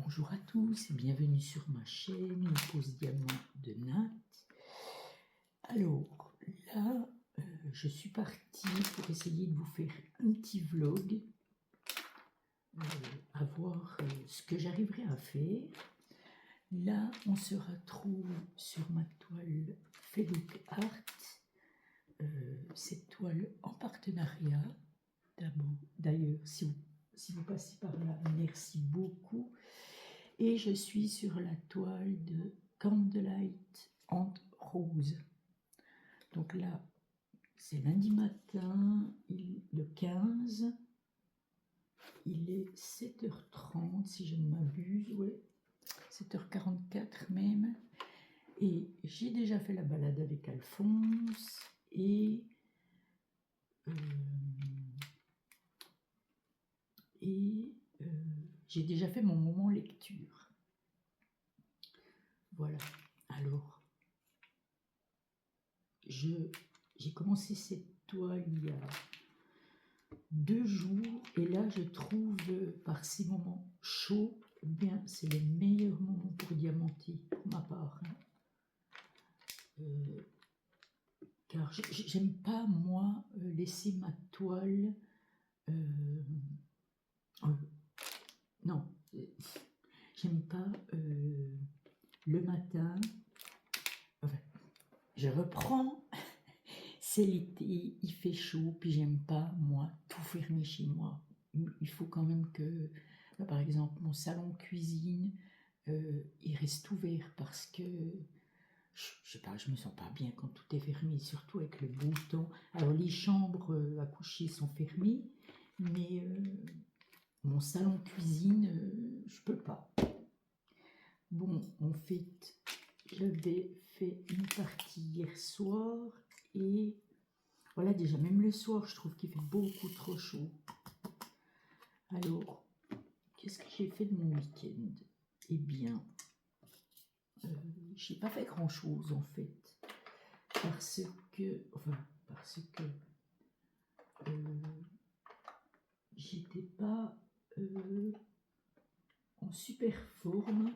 Bonjour à tous et bienvenue sur ma chaîne, une pause diamant de Nat. Alors là, je suis partie pour essayer de vous faire un petit vlog, à voir ce que j'arriverai à faire. Là, on se retrouve sur ma toile Felouk Art, cette toile en partenariat. D'ailleurs, si vous passez par là, merci beaucoup. Et je suis sur la toile de Candlelight and Rose. Donc là, c'est lundi matin, le 15. Il est 7h30 si je ne m'abuse, ouais, 7h44 même. Et j'ai déjà fait la balade avec Alphonse et j'ai déjà fait mon moment lecture. Voilà, alors, j'ai commencé cette toile il y a 2 jours, et là je trouve par ces moments chauds, eh bien c'est le meilleur moment pour diamanter, pour ma part. Car j'aime pas, moi, laisser ma toile... non, j'aime pas le matin... Enfin, je reprends... C'est l'été, il fait chaud, puis j'aime pas, moi, tout fermer chez moi. Il faut quand même que, là, par exemple, mon salon cuisine, il reste ouvert parce que, je sais pas, je me sens pas bien quand tout est fermé, surtout avec le beau temps. Alors les chambres à coucher sont fermées, mais mon salon cuisine, je peux pas. Bon, en fait, j'avais fait une partie hier soir et... Voilà, déjà, même le soir, je trouve qu'il fait beaucoup trop chaud. Alors, qu'est-ce que j'ai fait de mon week-end? Eh bien, j'ai pas fait grand-chose, en fait. Parce que j'étais pas en super forme.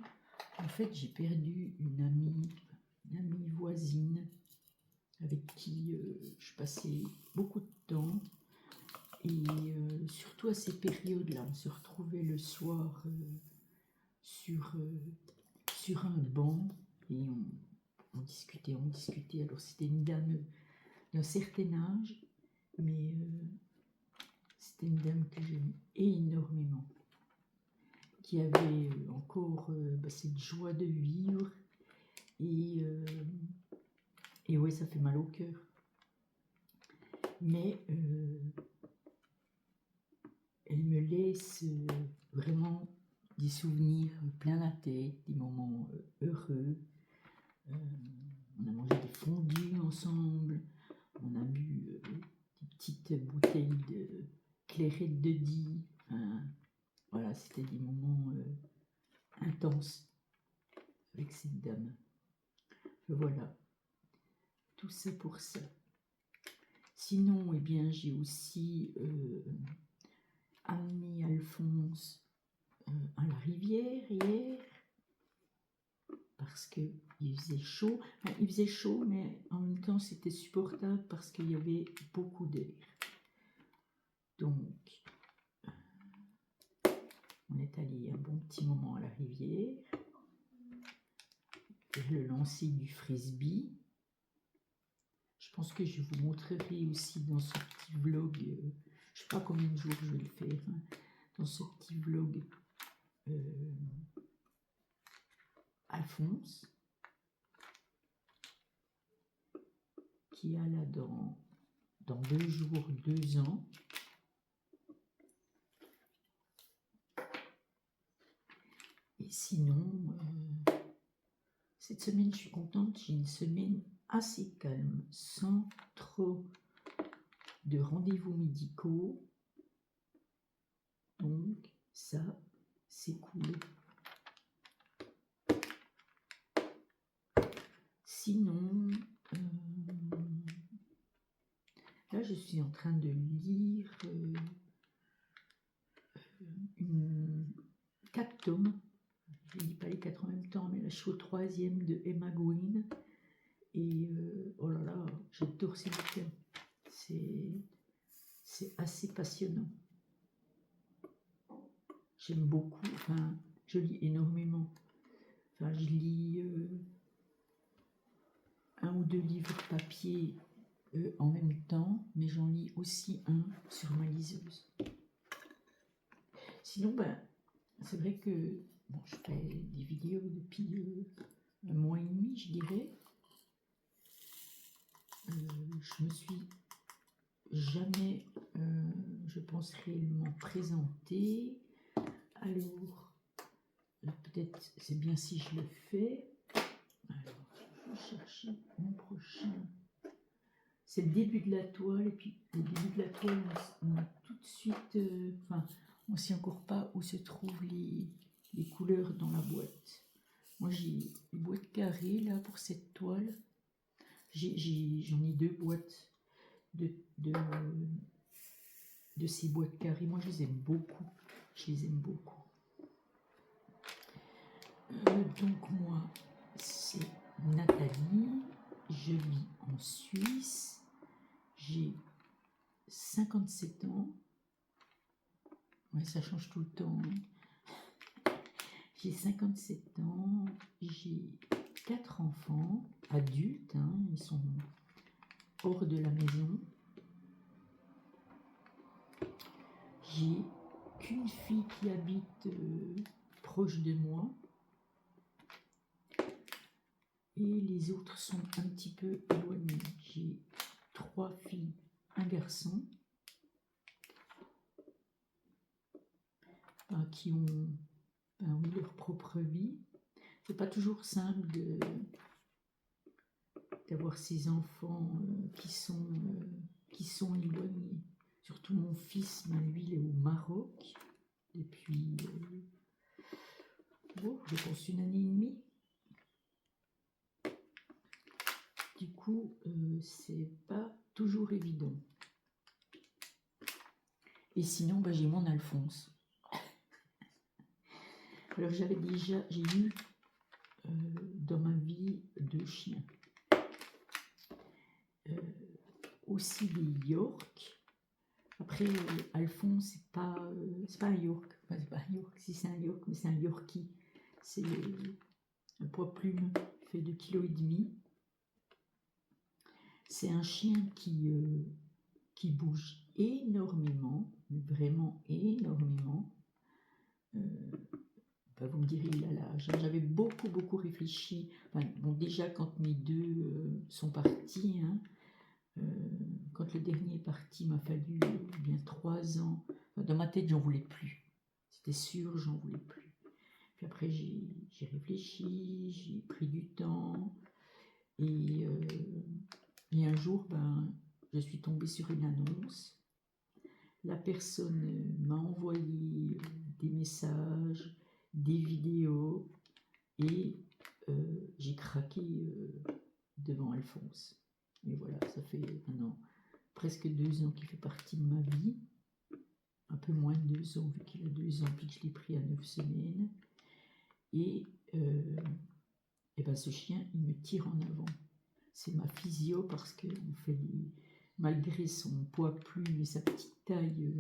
En fait, j'ai perdu une amie voisine, avec qui je passais beaucoup de temps. Et surtout à ces périodes-là, on se retrouvait le soir sur un banc et on discutait. Alors c'était une dame d'un certain âge, mais c'était une dame que j'aime énormément, qui avait encore cette joie de vivre, et ouais, ça fait mal au cœur. Mais elle me laisse vraiment des souvenirs plein la tête, des moments heureux. On a mangé des fondus ensemble, on a bu des petites bouteilles de clairette de Die. Enfin, voilà, c'était des moments intenses avec cette dame. Voilà, tout ça pour ça. Sinon, eh bien, j'ai aussi amené Alphonse à la rivière hier, parce qu'il faisait chaud. Enfin, il faisait chaud, mais en même temps c'était supportable parce qu'il y avait beaucoup d'air. Donc, on est allé un bon petit moment à la rivière, faire le lancer du frisbee. Je pense que je vous montrerai aussi dans ce petit vlog, je ne sais pas combien de jours je vais le faire, hein, dans ce petit vlog Alphonse, qui a là dans 2 jours 2 ans. Et sinon, cette semaine, je suis contente, j'ai une semaine assez calme, sans trop de rendez-vous médicaux. Donc, ça, c'est cool. Sinon, là, je suis en train de lire 4 tomes je ne dis pas les 4 en même temps, mais là je suis au 3e de Emma Goin. Et oh là là, j'adore ces bouquins. C'est assez passionnant. J'aime beaucoup, enfin, je lis énormément. Enfin, je lis 1 ou 2 livres papier en même temps, mais j'en lis aussi un sur ma liseuse. Sinon, ben, c'est vrai que bon, je fais des vidéos depuis 1 mois et demi, je dirais. Je me suis jamais, je pense, réellement présentée. Alors, peut-être c'est bien si je le fais. Alors, je vais chercher mon prochain. C'est le début de la toile, et puis le début de la toile, on a tout de suite, enfin, on ne sait encore pas où se trouvent les couleurs dans la boîte. Moi, j'ai une boîte carrée là pour cette toile. J'en ai 2 boîtes de ces boîtes carrées. Moi, je les aime beaucoup. Je les aime beaucoup. Donc moi, c'est Nathalie. Je vis en Suisse. J'ai 57 ans. Ouais, ça change tout le temps. Hein. J'ai 57 ans. J'ai 4 enfants adultes. Hein, ils sont hors de la maison. J'ai qu'une fille qui habite proche de moi. Et les autres sont un petit peu éloignés. J'ai 3 filles, 1 garçon, qui ont oui, leur propre vie. C'est pas toujours simple d'avoir ces enfants qui sont éloignés. Surtout mon fils, lui, il est au Maroc depuis, je pense, 1 année et demie. Du coup, c'est pas toujours évident. Et sinon, j'ai mon Alphonse. Alors j'ai eu dans ma vie 2 chiens. Aussi des York. Après, Alphonse, c'est pas un York. Enfin, c'est pas un York, si c'est un York, mais c'est un Yorkie. C'est un poids plume, fait 2,5 kg. C'est un chien qui bouge énormément, vraiment énormément. Vous me direz, il a l'âge. J'avais beaucoup réfléchi. Enfin, bon, déjà, quand mes 2 sont partis, hein, quand le dernier est parti, il m'a fallu bien 3 ans. Enfin, dans ma tête, j'en voulais plus. C'était sûr, j'en voulais plus. Puis après, j'ai réfléchi, j'ai pris du temps. Et un jour, je suis tombée sur une annonce. La personne m'a envoyé des messages, des vidéos, et j'ai craqué devant Alphonse. Et voilà, ça fait maintenant presque 2 ans qu'il fait partie de ma vie. Un peu moins de 2 ans, vu qu'il a 2 ans, puis que je l'ai pris à 9 semaines. Et ce chien, il me tire en avant. C'est ma physio parce que malgré son poids plume et sa petite taille,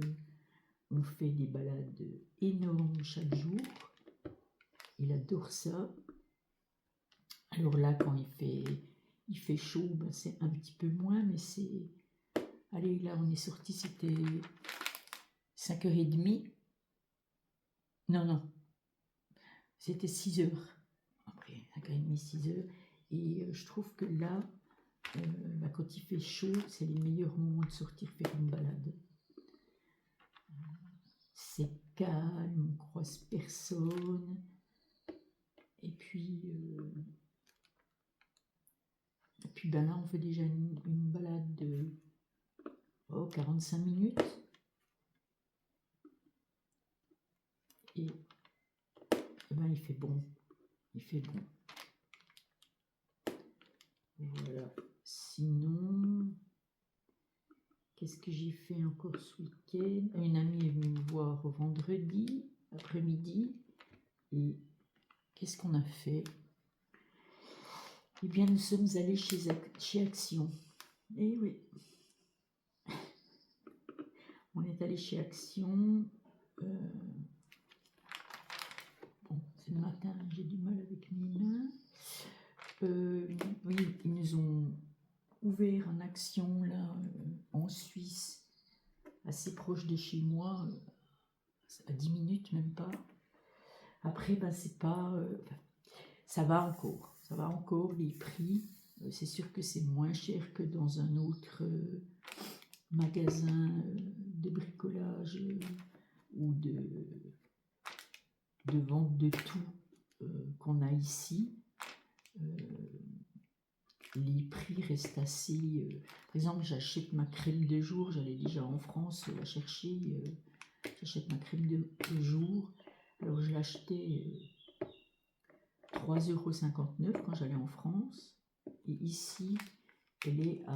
on fait des balades énormes chaque jour. Il adore ça. Alors là, quand il fait chaud, c'est un petit peu moins, mais c'est... Allez, là, on est sorti, c'était 5h30. Non, c'était 6h. Après, 5h30, 6h. Et je trouve que là, quand il fait chaud, c'est les meilleurs moments de sortir faire une balade. C'est calme, on croise personne. Et puis là, on fait déjà une balade de 45 minutes. Et il fait bon. Il fait bon. Voilà. Sinon, qu'est-ce que j'ai fait encore ce week-end? Une amie est venue me voir vendredi après-midi. Et qu'est-ce qu'on a fait? Eh bien, nous sommes allés chez Action. Eh oui. On est allé chez Action. Bon, c'est le matin, j'ai du mal avec mes mains. Oui, ils nous ont ouvert en Action, là, en Suisse, assez proche de chez moi, à 10 minutes, même pas. Après, ben, c'est pas... ça va encore, les prix. C'est sûr que c'est moins cher que dans un autre magasin de bricolage ou de vente de tout qu'on a ici. Les prix restent assez... par exemple, j'achète ma crème de jour, j'allais déjà en France la chercher. J'achète ma crème de jour. Alors, je l'achetais 3,59 € quand j'allais en France. Et ici, elle est à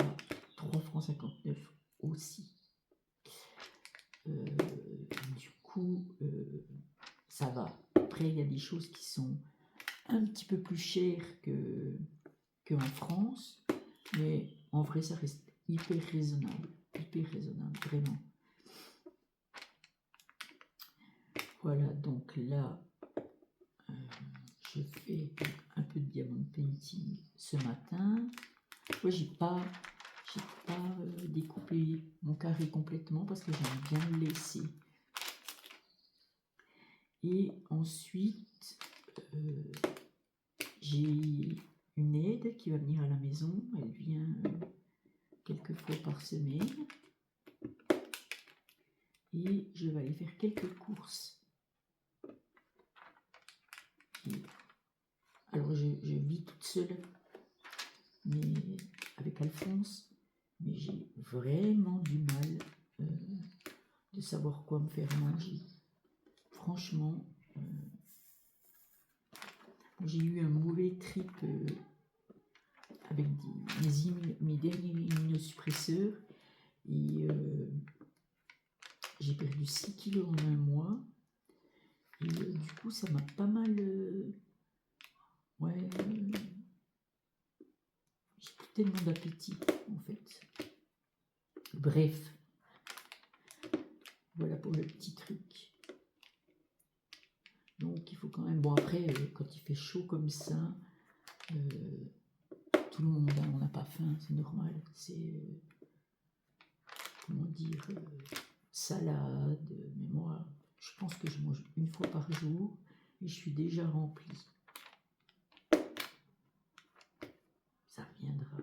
3,59 € aussi. Du coup, ça va. Après, il y a des choses qui sont un petit peu plus chères qu'en France. Mais en vrai, ça reste hyper raisonnable, vraiment. Voilà, donc là, je fais un peu de diamond painting ce matin. Moi, j'ai pas découpé mon carré complètement parce que j'aime bien le laisser. Et ensuite, j'ai une aide qui va venir à la maison. Elle vient quelques fois par semaine. Et je vais aller faire quelques courses. Alors, je vis toute seule, mais avec Alphonse, mais j'ai vraiment du mal de savoir quoi me faire manger. Franchement, j'ai eu un mauvais trip avec mes derniers immunosuppresseurs et j'ai perdu 6 kilos en un mois. Et du coup, ça m'a pas mal... ouais... j'ai plus tellement d'appétit, en fait. Bref. Voilà pour le petit truc. Donc, il faut quand même... Bon, après, quand il fait chaud comme ça, tout le monde, on n'a pas faim, c'est normal. C'est... comment dire... salade. Mais moi, je pense que je mange une fois par jour et je suis déjà remplie. Ça reviendra.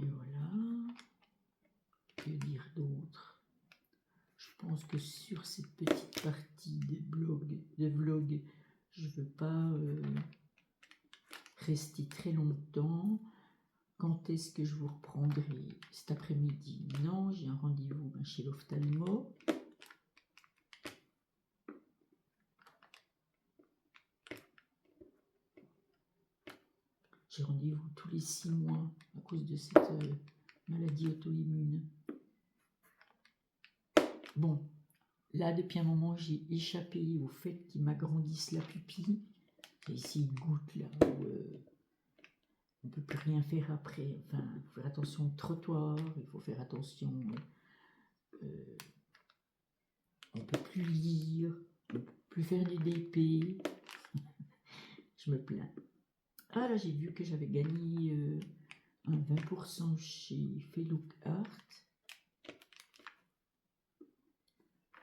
Et voilà. Que dire d'autre? Je pense que sur cette petite partie de vlog, je ne veux pas rester très longtemps. Quand est-ce que je vous reprendrai? Cet après-midi? Non, j'ai un rendez-vous chez l'ophtalmo. J'ai rendez-vous tous les 6 mois à cause de cette maladie auto-immune. Bon, là, depuis un moment, j'ai échappé au fait qu'ils m'agrandissent la pupille. Et ici, une goutte là où on ne peut plus rien faire après. Enfin, il faut faire attention au trottoir, il faut faire attention. On ne peut plus lire, on ne peut plus faire du DP. Je me plains. Ah là, j'ai vu que j'avais gagné un 20% chez Fellouk Art.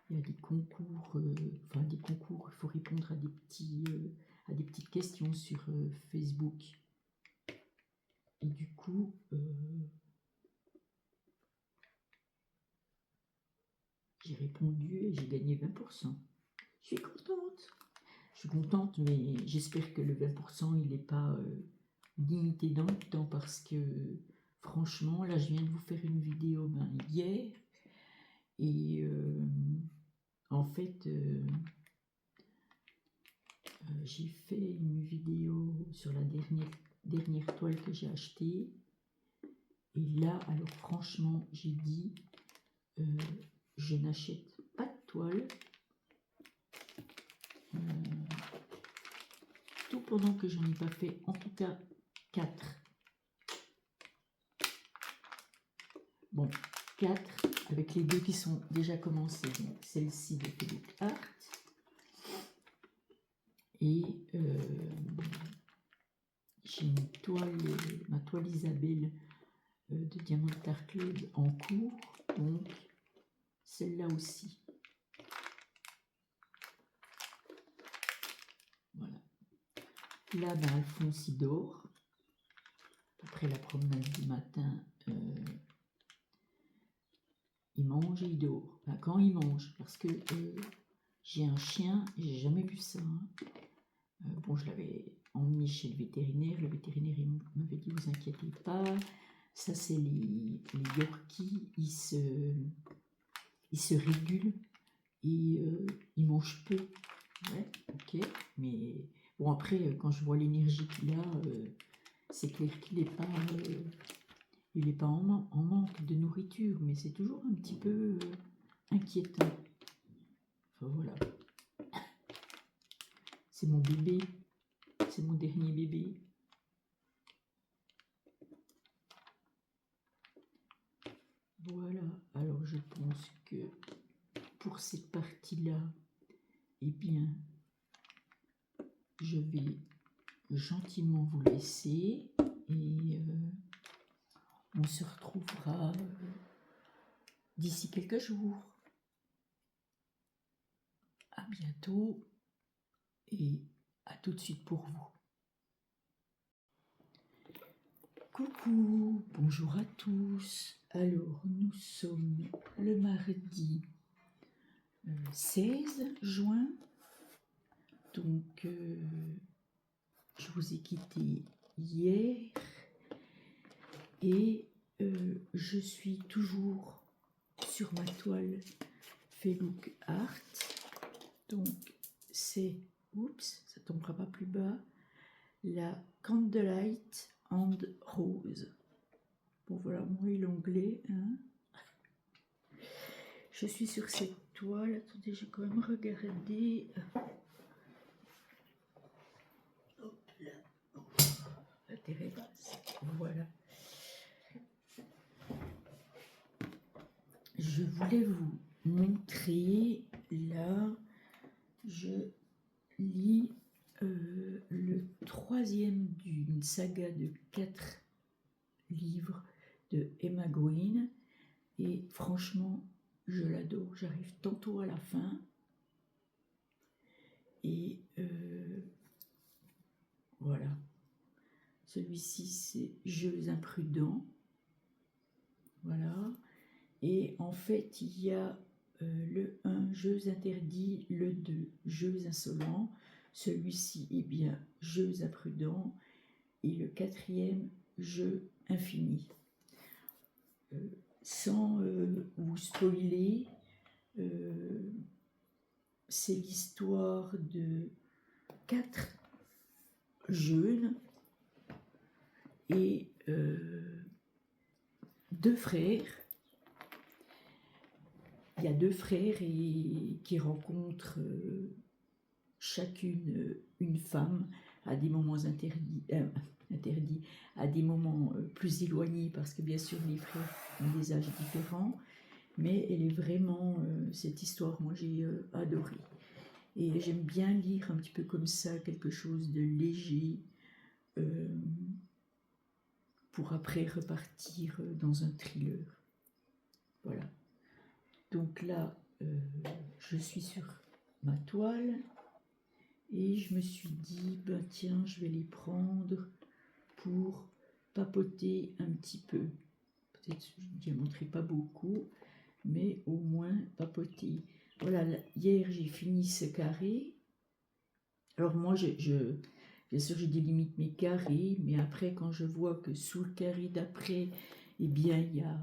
Il y a des concours, il faut répondre à des petites questions sur Facebook. Et du coup, j'ai répondu et j'ai gagné 20%. Je suis contente. Je suis contente, mais j'espère que le 20%, il n'est pas limité dans le temps parce que, franchement, là, je viens de vous faire une vidéo hier. Et en fait, j'ai fait une vidéo sur la dernière toile que j'ai achetée. Et là, alors franchement, j'ai dit, je n'achète pas de toile. Tout pendant que j'en ai pas fait, en tout cas 4. Bon, 4 avec les 2 qui sont déjà commencées. Celle-ci de Fellouk Art. Et j'ai une toile, ma toile Isabelle de Diamant Art Club en cours. Donc, celle-là aussi. Voilà. Là, ben, Alphonse, il dort. Après la promenade du matin, il mange et il dort. Enfin, quand il mange, parce que j'ai un chien, j'ai jamais vu ça. Hein. Bon, je l'avais emmené chez le vétérinaire. Le vétérinaire, il m'avait dit, vous inquiétez pas. Ça, c'est les Yorkies. Ils se régulent et ils mangent peu. Ouais, ok. Mais bon, après, quand je vois l'énergie qu'il a, c'est clair qu'il n'est pas... il n'est pas en manque de nourriture, mais c'est toujours un petit peu inquiétant. Enfin voilà. C'est mon bébé. C'est mon dernier bébé. Voilà. Alors je pense que pour cette partie-là, eh bien, je vais gentiment vous laisser et on se retrouvera d'ici quelques jours. À bientôt et à tout de suite pour vous. Coucou, bonjour à tous. Alors, nous sommes le mardi 16 juin. Donc, je vous ai quitté hier et je suis toujours sur ma toile Fellouk Art. Donc, c'est, oups, ça tombera pas plus bas, la Candlelight and Rose. Bon, voilà, moi et l'anglais. Hein. Je suis sur cette toile. Attendez, j'ai quand même regardé. Hop là. La terre est basse. Voilà. Je voulais vous montrer, là, je lis le 3e d'une saga de 4 livres de Emma Green et franchement je l'adore. J'arrive tantôt à la fin et voilà, celui-ci c'est Jeux imprudents, voilà, et en fait il y a le 1 Jeux interdits, le 2 Jeux insolents, celui-ci est bien Jeux imprudents et le 4e Jeu infini. Sans vous spoiler, c'est l'histoire de 4 jeunes et 2 frères. Il y a 2 frères qui rencontrent chacune une femme à des moments interdits, à des moments plus éloignés, parce que bien sûr les frères ont des âges différents, mais elle est vraiment, cette histoire, moi j'ai adoré. Et j'aime bien lire un petit peu comme ça, quelque chose de léger, pour après repartir dans un thriller. Voilà. Donc là, je suis sur ma toile et je me suis dit, ben tiens, je vais les prendre pour papoter un petit peu. Peut-être je ne diamanterai pas beaucoup, mais au moins papoter. Voilà, hier j'ai fini ce carré. Alors moi, bien sûr, je délimite mes carrés, mais après, quand je vois que sous le carré d'après, eh bien, il y a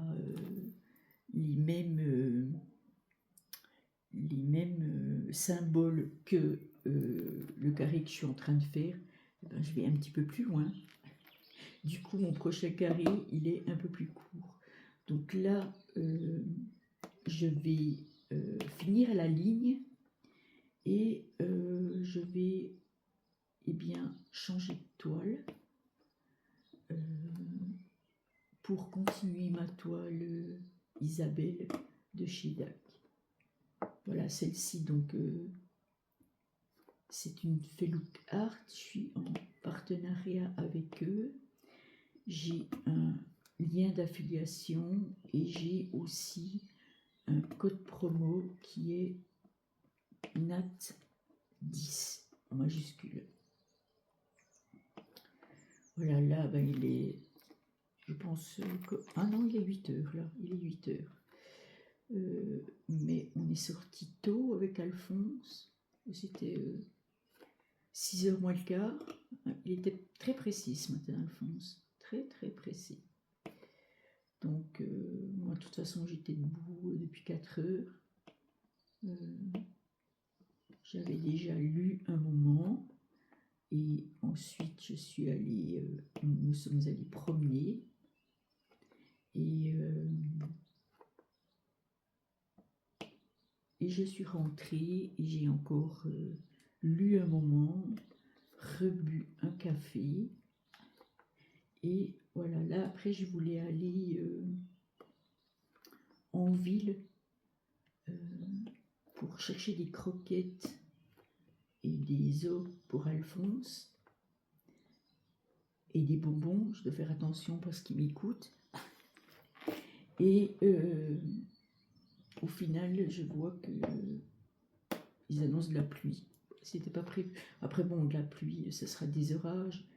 les mêmes symboles que le carré que je suis en train de faire, eh ben, je vais un petit peu plus loin. Du coup, mon prochain carré, il est un peu plus court. Donc là, je vais finir la ligne et je vais bien changer de toile pour continuer ma toile Isabelle de chez DAC. Voilà, celle-ci, donc, c'est une Fellouk Art. Je suis en partenariat avec eux. J'ai un lien d'affiliation et j'ai aussi un code promo qui est NAT10 en majuscule. Voilà, là, ben, il est, je pense que... Ah non, il est 8 heures, là, il est 8 heures. Mais on est sorti tôt avec Alphonse. C'était 6 heures moins le quart. Il était très précis ce matin, Alphonse. Très, très précis. Donc, moi, de toute façon, j'étais debout depuis 4 heures. J'avais déjà lu un moment. Et ensuite, je suis allée, nous sommes allés promener. Et je suis rentrée et j'ai encore lu un moment, rebu un café. Et voilà, là, après, je voulais aller en ville pour chercher des croquettes et des os pour Alphonse. Et des bonbons, je dois faire attention parce qu'il m'écoute. Et au final, je vois que ils annoncent de la pluie. C'était pas prévu. Après, bon, de la pluie, ce sera des orages.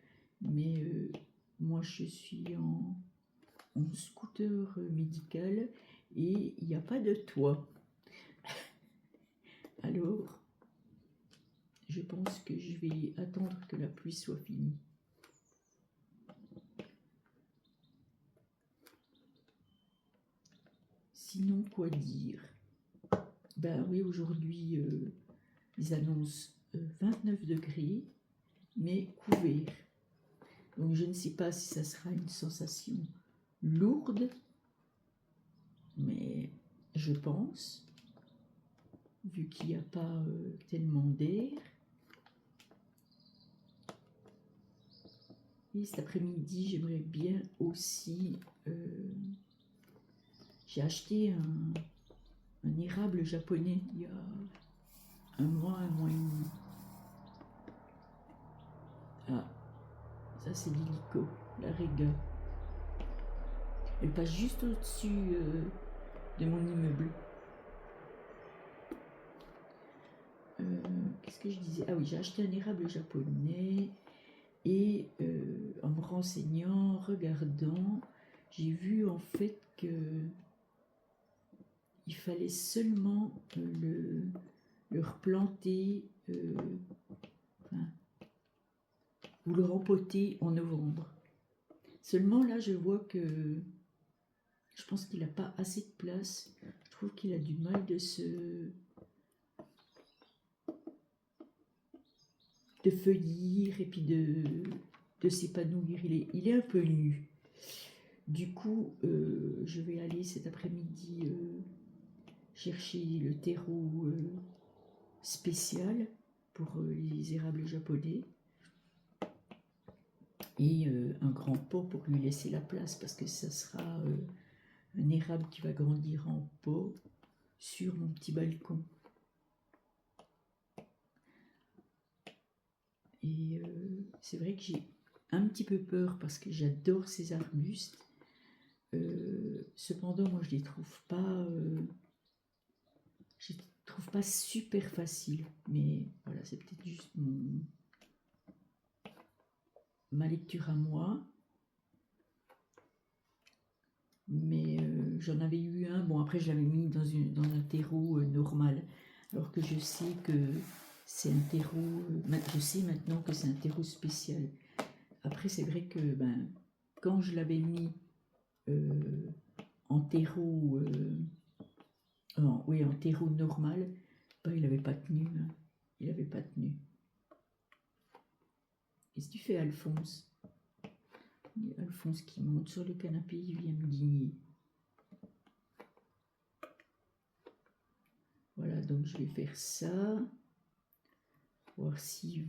Mais moi, je suis en scooter médical et il n'y a pas de toit. Alors, je pense que je vais attendre que la pluie soit finie. Sinon, quoi dire? Ben oui, aujourd'hui, ils annoncent 29 degrés, mais couvert. Donc, je ne sais pas si ça sera une sensation lourde, mais je pense, vu qu'il n'y a pas tellement d'air. Et cet après-midi, j'aimerais bien aussi... j'ai acheté un érable japonais il y a un mois et demi. Ah, ça c'est l'hélico, la Rega. Elle passe juste au-dessus de mon immeuble. Qu'est-ce que je disais? Ah oui, j'ai acheté un érable japonais et en me renseignant, regardant, j'ai vu en fait que il fallait seulement le replanter ou le rempoter en novembre. Seulement là, je vois que je pense qu'il n'a pas assez de place. Je trouve qu'il a du mal de feuillir et puis de s'épanouir. Il est un peu nu. Du coup, je vais aller cet après-midi chercher le terreau spécial pour les érables japonais et un grand pot pour lui laisser la place parce que ça sera un érable qui va grandir en pot sur mon petit balcon. Et c'est vrai que j'ai un petit peu peur parce que j'adore ces arbustes. Cependant, moi, je les trouve pas super faciles. Mais voilà, c'est peut-être juste ma lecture à moi. Mais j'en avais eu un. Bon, après, je l'avais mis dans un terreau normal. Alors que je sais que c'est un terreau... je sais maintenant que c'est un terreau spécial. Après, c'est vrai que quand je l'avais mis en terreau... en terreau normal, il n'avait pas tenu. Hein. Il n'avait pas tenu. Qu'est-ce que tu fais, Alphonse? Alphonse qui monte sur le canapé, il vient me guigner. Voilà, donc je vais faire ça. Voir s'il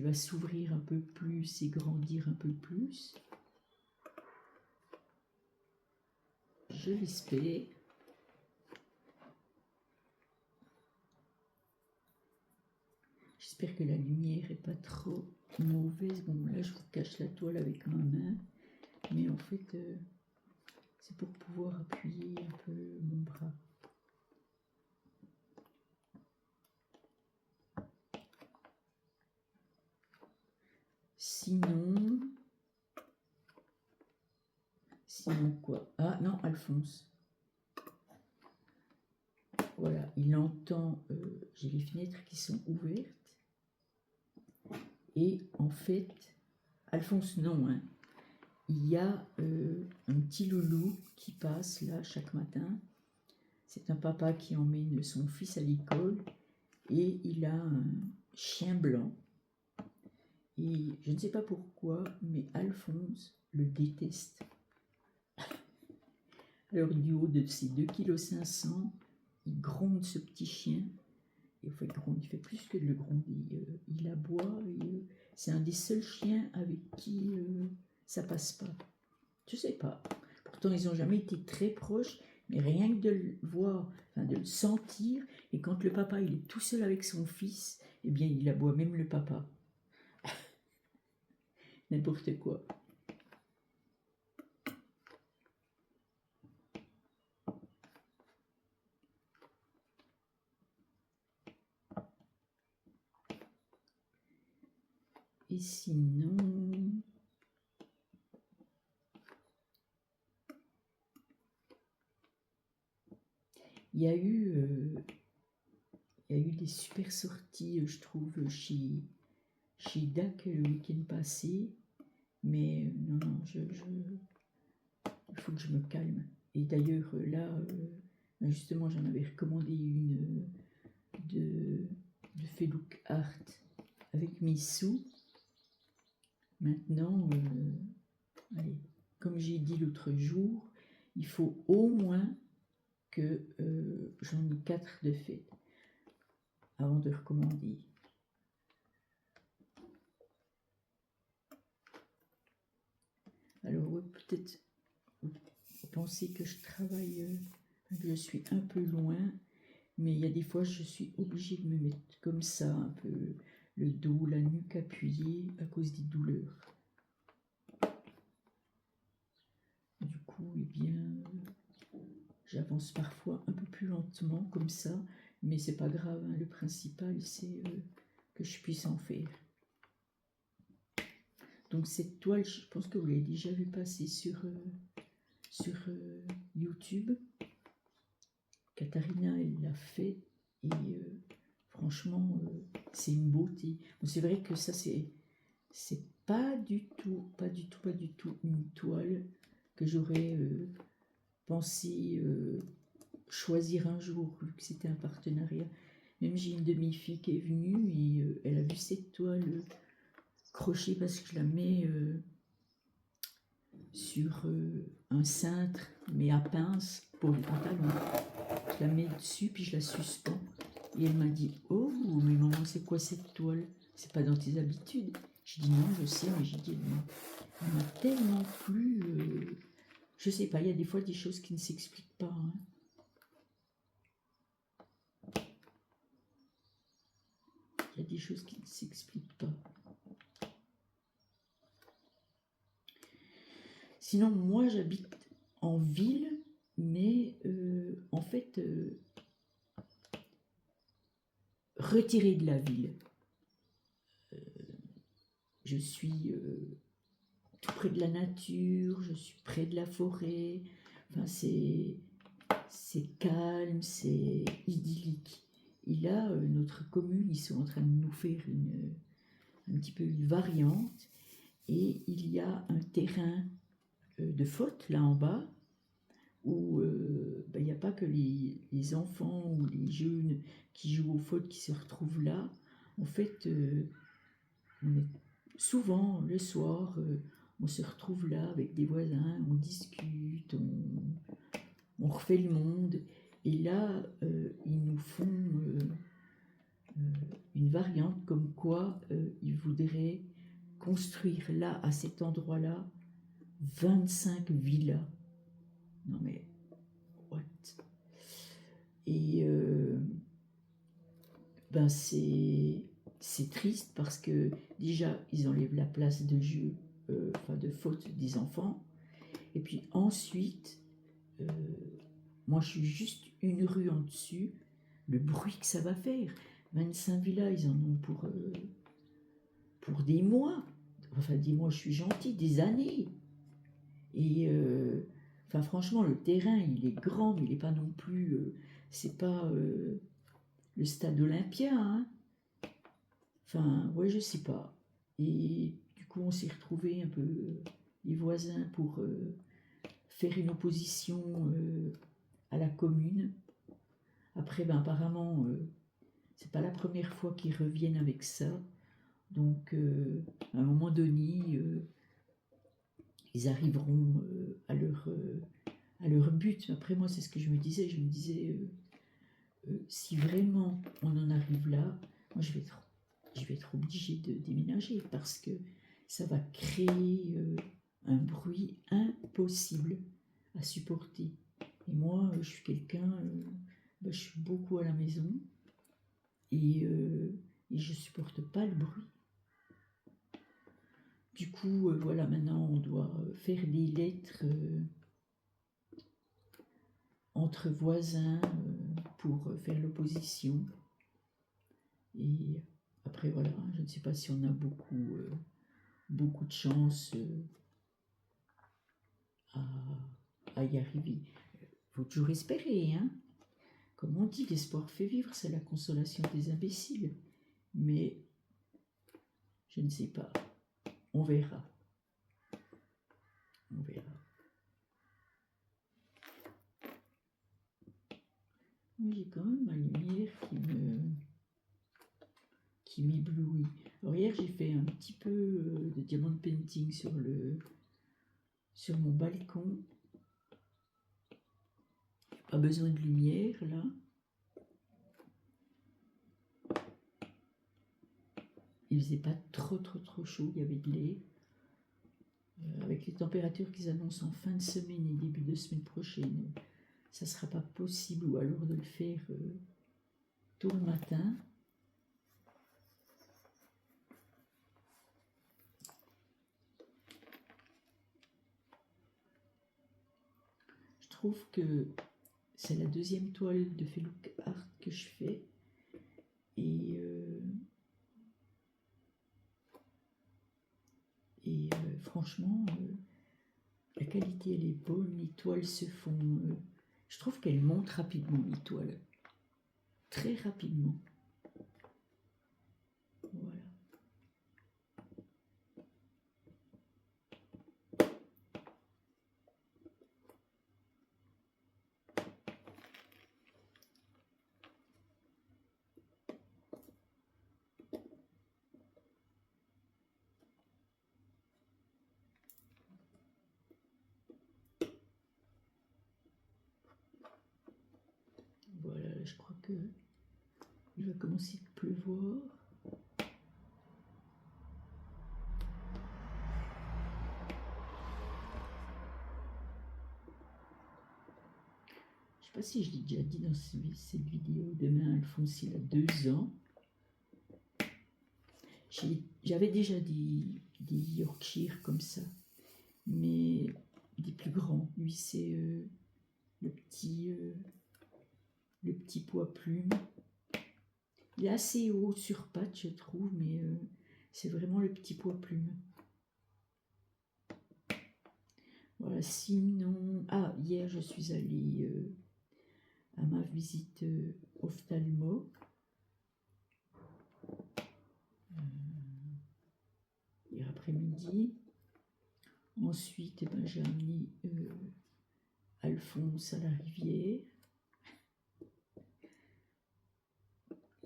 va s'ouvrir un peu plus et grandir un peu plus. Je l'espère. J'espère que la lumière n'est pas trop mauvaise. Bon, là, je vous cache la toile avec ma main. Mais en fait, c'est pour pouvoir appuyer un peu mon bras. Sinon quoi? Ah non, Alphonse. Voilà, il entend, j'ai les fenêtres qui sont ouvertes. Et en fait, Alphonse non, hein. Il y a un petit loulou qui passe là chaque matin. C'est un papa qui emmène son fils à l'école et il a un chien blanc. Et je ne sais pas pourquoi, mais Alphonse le déteste. Alors du haut de ses 2,5 kg, il gronde ce petit chien. Et il fait plus que de le gronder. Il aboie. C'est un des seuls chiens avec qui ça passe pas. Je sais pas. Pourtant, ils n'ont jamais été très proches, mais rien que de le voir, enfin de le sentir, et quand le papa il est tout seul avec son fils, eh bien il aboie même le papa. N'importe quoi. Et sinon... Il y a eu des super sorties, je trouve, chez DAC le week-end passé. Mais non, il faut que je me calme. Et d'ailleurs, là, justement, j'en avais recommandé une de Felouk Art avec Missou. Maintenant, allez, comme j'ai dit l'autre jour, il faut au moins que j'en ai 4 de fait avant de recommander. Alors, peut-être vous pensez que je travaille, que je suis un peu loin, mais il y a des fois, je suis obligée de me mettre comme ça, un peu le dos, la nuque appuyée à cause des douleurs. Du coup, eh bien, j'avance parfois un peu plus lentement comme ça, mais c'est pas grave, hein. Le principal, c'est que je puisse en faire. Donc cette toile, je pense que vous l'avez déjà vu passer sur YouTube. Katharina, elle l'a fait et franchement, c'est une beauté. Bon, c'est vrai que ça, c'est pas du tout une toile que j'aurais pensé choisir un jour, vu que c'était un partenariat. Même j'ai une demi-fille qui est venue et elle a vu cette toile crochet parce que je la mets sur un cintre, mais à pince pour le pantalon. Je la mets dessus, puis je la suspends. Et elle m'a dit, oh, mais maman, c'est quoi cette toile? C'est pas dans tes habitudes. J'ai dit non, je sais, mais j'ai dit non. Elle m'a tellement plu. Je sais pas, il y a des fois des choses qui ne s'expliquent pas. Hein. Il y a des choses qui ne s'expliquent pas. Sinon, moi, j'habite en ville, mais en fait, retirée de la ville. Je suis tout près de la nature, je suis près de la forêt. Enfin, c'est calme, c'est idyllique. Et là, notre commune, ils sont en train de nous faire un petit peu une variante. Et il y a un terrain de foot là en bas où il n'y a pas que les enfants ou les jeunes qui jouent au foot qui se retrouvent là. En fait, souvent le soir, on se retrouve là avec des voisins, on discute, on refait le monde. Et là, ils nous font une variante comme quoi ils voudraient construire là, à cet endroit-là, 25 villas. Non mais, what? Et ben c'est triste parce que déjà, ils enlèvent la place de jeu, enfin de faute des enfants. Et puis ensuite, moi je suis juste une rue en dessus, le bruit que ça va faire. 25 villas, ils en ont pour des mois. Enfin, des mois, je suis gentille, des années. Et enfin, franchement, le terrain, il est grand, mais il n'est pas non plus. C'est pas le stade Olympia, hein. Enfin, ouais, je sais pas. Et du coup, on s'est retrouvés un peu les voisins pour faire une opposition à la commune. Après, ben, apparemment, c'est pas la première fois qu'ils reviennent avec ça. Donc, à un moment donné, ils arriveront à leur but. Après, moi, c'est ce que je me disais. Je me disais, si vraiment on en arrive là, moi, je vais être obligée de déménager parce que ça va créer un bruit impossible à supporter. Et moi, je suis quelqu'un, je suis beaucoup à la maison et je supporte pas le bruit. Du coup, voilà, maintenant on doit faire des lettres entre voisins pour faire l'opposition. Et après, voilà, je ne sais pas si on a beaucoup de chance à y arriver. Il faut toujours espérer, hein. Comme on dit, l'espoir fait vivre, c'est la consolation des imbéciles. Mais je ne sais pas. On verra. On verra. J'ai quand même ma lumière qui m'éblouit. Alors hier, j'ai fait un petit peu de diamond painting sur mon balcon. Pas besoin de lumière, là. Il faisait pas trop chaud, il y avait de l'air. Avec les températures qu'ils annoncent en fin de semaine et début de semaine prochaine, ça sera pas possible, ou alors de le faire tôt le matin. Je trouve que c'est la deuxième toile de Fellouk Art que je fais. Et franchement, la qualité elle est bonne, les toiles se font. Je trouve qu'elles montent rapidement, les toiles. Très rapidement. Voilà. Voilà, je crois que il va commencer à pleuvoir. Je ne sais pas si je l'ai déjà dit dans cette vidéo. Demain, Alphonse, il a 2 ans. J'avais déjà des Yorkshire comme ça, mais des plus grands. Lui, c'est le petit poids plume. Il est assez haut sur pattes, je trouve, mais c'est vraiment le petit poids plume. Voilà, sinon... Ah, hier, je suis allée à ma visite ophtalmo. Hier après-midi. Ensuite, eh ben, j'ai amené Alphonse à la rivière.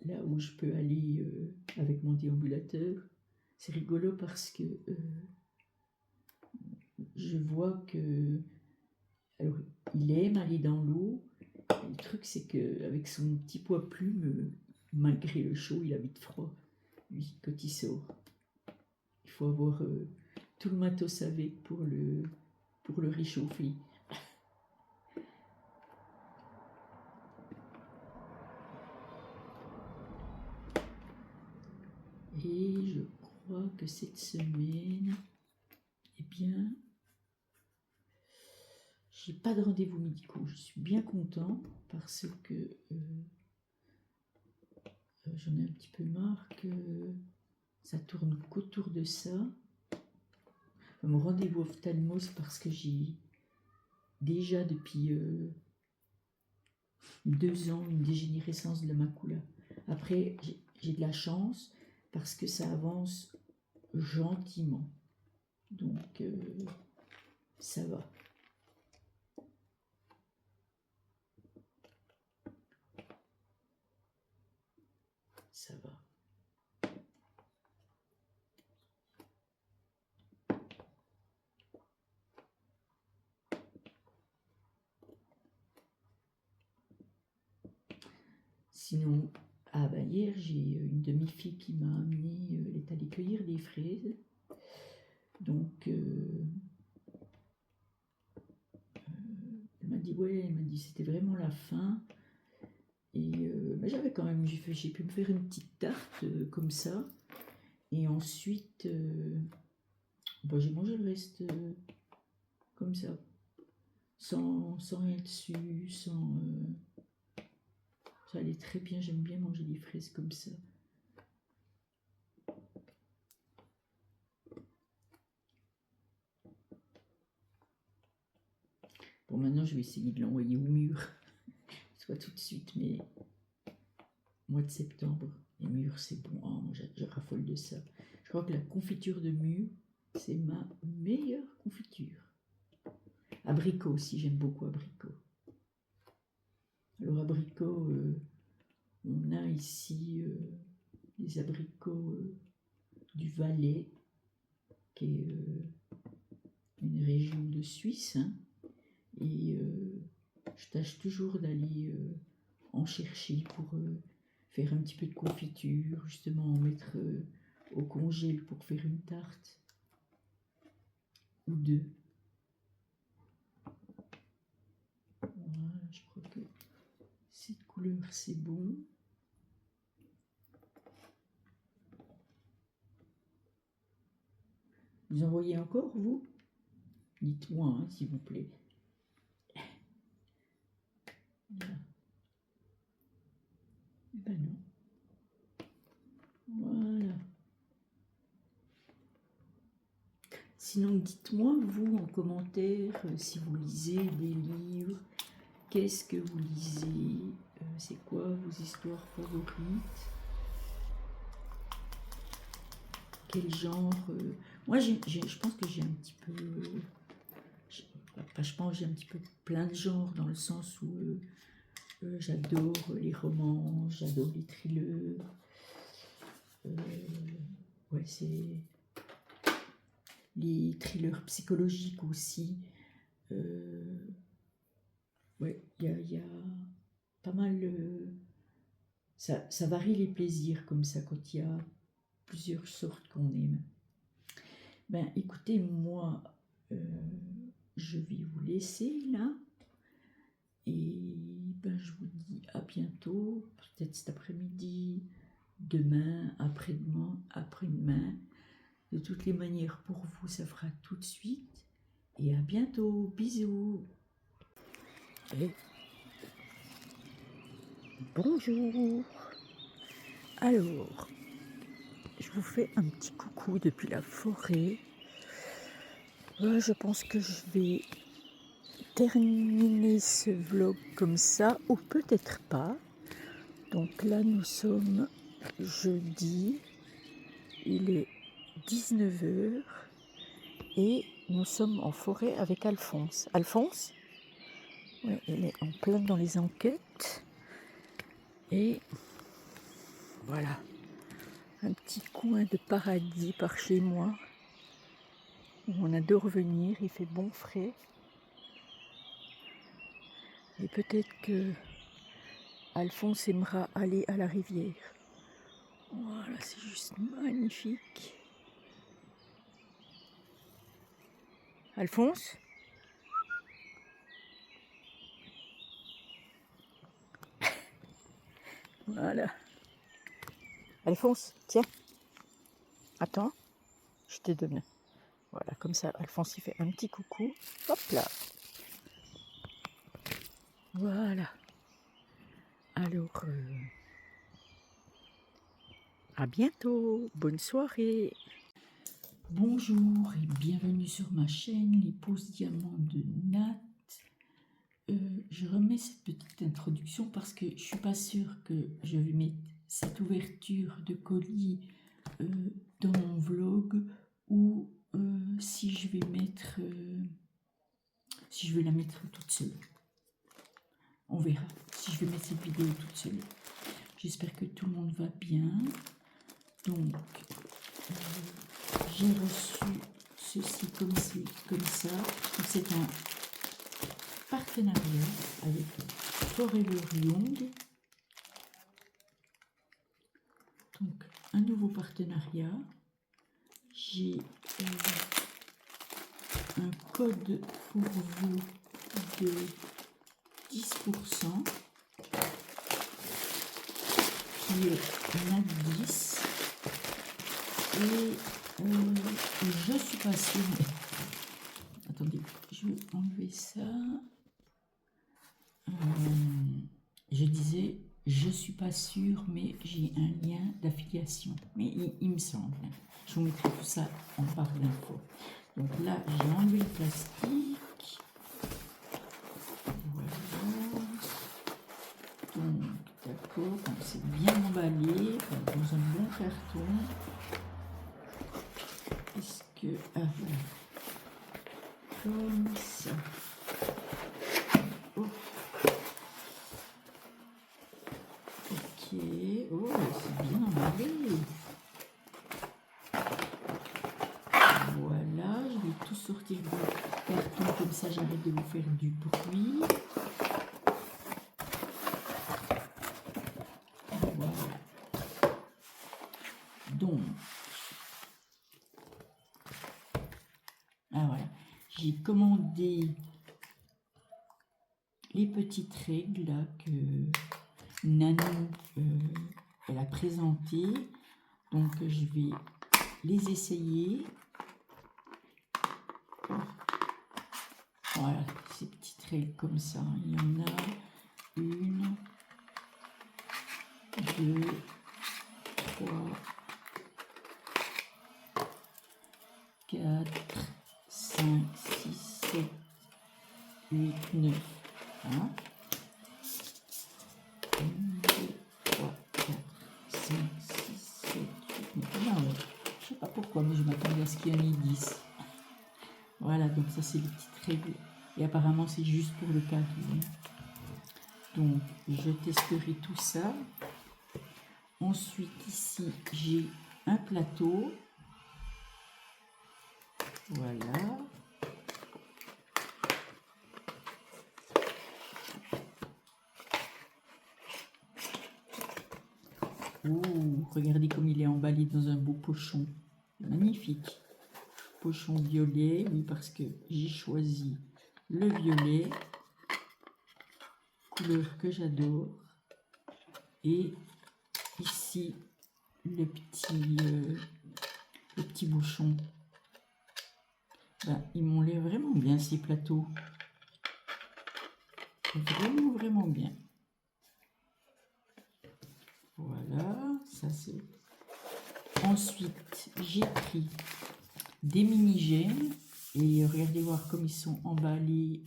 Là où je peux aller avec mon déambulateur. C'est rigolo parce que je vois que... Alors, il aime aller dans l'eau, Le truc, c'est qu'avec son petit poids plume, malgré le chaud, il a vite froid, lui, quand il sort. Il faut avoir tout le matos avec pour le réchauffer. Et je crois que cette semaine, eh bien, j'ai pas de rendez-vous médicaux. Je suis bien content parce que j'en ai un petit peu marre que ça tourne qu'autour de ça. Mon rendez-vous ophtalmo, c'est parce que j'ai déjà depuis 2 ans une dégénérescence de la macula. Après, j'ai de la chance parce que ça avance gentiment. Donc, ça va. Ça va. Sinon, hier, j'ai une demi-fille qui m'a amené, elle est allée cueillir des fraises. Donc, elle m'a dit, c'était vraiment la fin. Et j'avais quand même, j'ai pu me faire une petite tarte comme ça. Et ensuite, j'ai mangé le reste comme ça, sans rien dessus, ça allait très bien, j'aime bien manger des fraises comme ça. Bon, maintenant je vais essayer de l'envoyer au mur, soit tout de suite, mais mois de septembre, les mûres c'est bon, moi je raffole de ça. Je crois que la confiture de mûre, c'est ma meilleure confiture. Abricot aussi, j'aime beaucoup abricot. Alors abricot, on a ici les abricots du Valais, qui est une région de Suisse, hein, et je tâche toujours d'aller en chercher pour faire un petit peu de confiture, justement en mettre au congèle pour faire une tarte ou deux. Voilà, je crois que cette couleur c'est bon. Vous en voyez encore, vous? Dites-moi, hein, s'il vous plaît. Voilà. Eh ben non. Voilà. Sinon, dites-moi, vous, en commentaire, si vous lisez des livres, qu'est-ce que vous lisez? C'est quoi vos histoires favorites? Quel genre? Moi, je pense que j'ai un petit peu... j'ai un petit peu plein de genres, dans le sens où j'adore les romans, j'adore les thrillers. Ouais, c'est... Les thrillers psychologiques aussi. Ouais, il y a pas mal... ça varie les plaisirs comme ça quand il y a plusieurs sortes qu'on aime. Ben écoutez, moi, je vais vous laisser là. Et ben, je vous dis à bientôt, peut-être cet après-midi, demain, après-demain, après-demain. De toutes les manières, pour vous, ça fera tout de suite. Et à bientôt. Bisous. Et bonjour. Alors, je vous fais un petit coucou depuis la forêt. Je pense que je vais terminer ce vlog comme ça, ou peut-être pas. Donc là, nous sommes jeudi. Il est 19h et nous sommes en forêt avec Alphonse. Alphonse? Oui, il est en plein dans les enquêtes. Et voilà, un petit coin de paradis par chez moi où on adore venir, il fait bon frais. Et peut-être que Alphonse aimera aller à la rivière. Voilà, c'est juste magnifique. Alphonse? Voilà. Alphonse, tiens. Attends, je te donne. Voilà, comme ça, Alphonse, il fait un petit coucou. Hop là. Voilà. Alors, à bientôt. Bonne soirée. Bonjour et bienvenue sur ma chaîne Les Pauses Diamants de Nat. Je remets cette petite introduction parce que je suis pas sûre que je vais mettre cette ouverture de colis dans mon vlog ou si je vais mettre si je vais la mettre toute seule. On verra si je vais mettre cette vidéo toute seule. J'espère que tout le monde va bien. Donc j'ai reçu ceci comme ça. C'est un partenariat avec Forever Young. Donc un nouveau partenariat. J'ai un code pour vous de 10% qui est NAT10 et je suis pas sûre. Attendez, je vais enlever ça. Je disais, je suis pas sûre, mais j'ai un lien d'affiliation. Mais il me semble. Je vous mettrai tout ça en barre d'infos. Donc là, j'ai enlevé le plastique. Voilà. Donc, d'accord, c'est bien emballé dans un bon carton. Est-ce que... Ah, voilà. Comme ça. Oh. Ok. Oh, c'est bien emballé. Voilà, je vais tout sortir du carton, comme ça j'arrête de vous faire du bruit. Voilà. Donc, ah voilà, j'ai commandé les petites règles là, que Nano elle a présentées. Donc je vais les essayer. Voilà, ces petites règles comme ça. Il y en a une, deux, trois, 4, 5, 6, 7, 8, 9. Hein? 1, 2, 3, 4, 5, 6, 7, 8, 9. Ah ouais. Je sais pas pourquoi, mais je m'attendais à ce qu'il y en ait 10. Voilà, donc ça c'est les petites règles. Et apparemment c'est juste pour le cadeau. Donc je testerai tout ça. Ensuite ici j'ai un plateau. Voilà. Ouh, regardez comme il est emballé dans un beau pochon. Magnifique. Pochon violet, oui, parce que j'ai choisi le violet, couleur que j'adore. Et ici, le petit bouchon. Ben, ils m'ont l'air vraiment bien, ces plateaux. Vraiment, vraiment bien. Voilà, ça c'est... Ensuite, j'ai pris des mini-gemmes. Et regardez voir comme ils sont emballés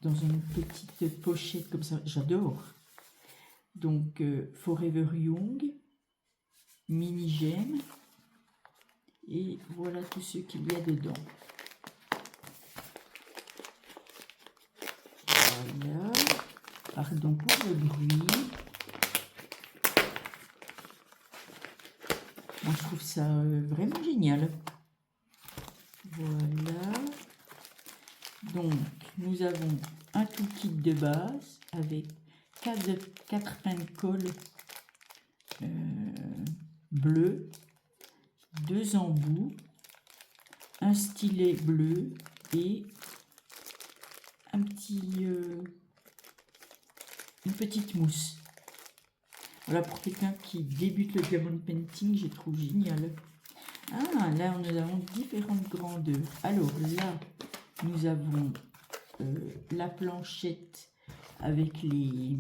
dans une petite pochette comme ça. J'adore. Donc, Forever Young, mini-gemmes. Et voilà tout ce qu'il y a dedans. Voilà. Pardon pour le bruit. Moi, je trouve ça vraiment génial. Voilà. Donc, nous avons un toolkit de base avec 4 pains de colle bleu, 2 embouts, un stylet bleu et un petit, une petite mousse. Voilà, pour quelqu'un qui débute le diamond painting, j'ai trouvé génial. Ah, là, nous avons différentes grandeurs. Alors là, nous avons la planchette avec et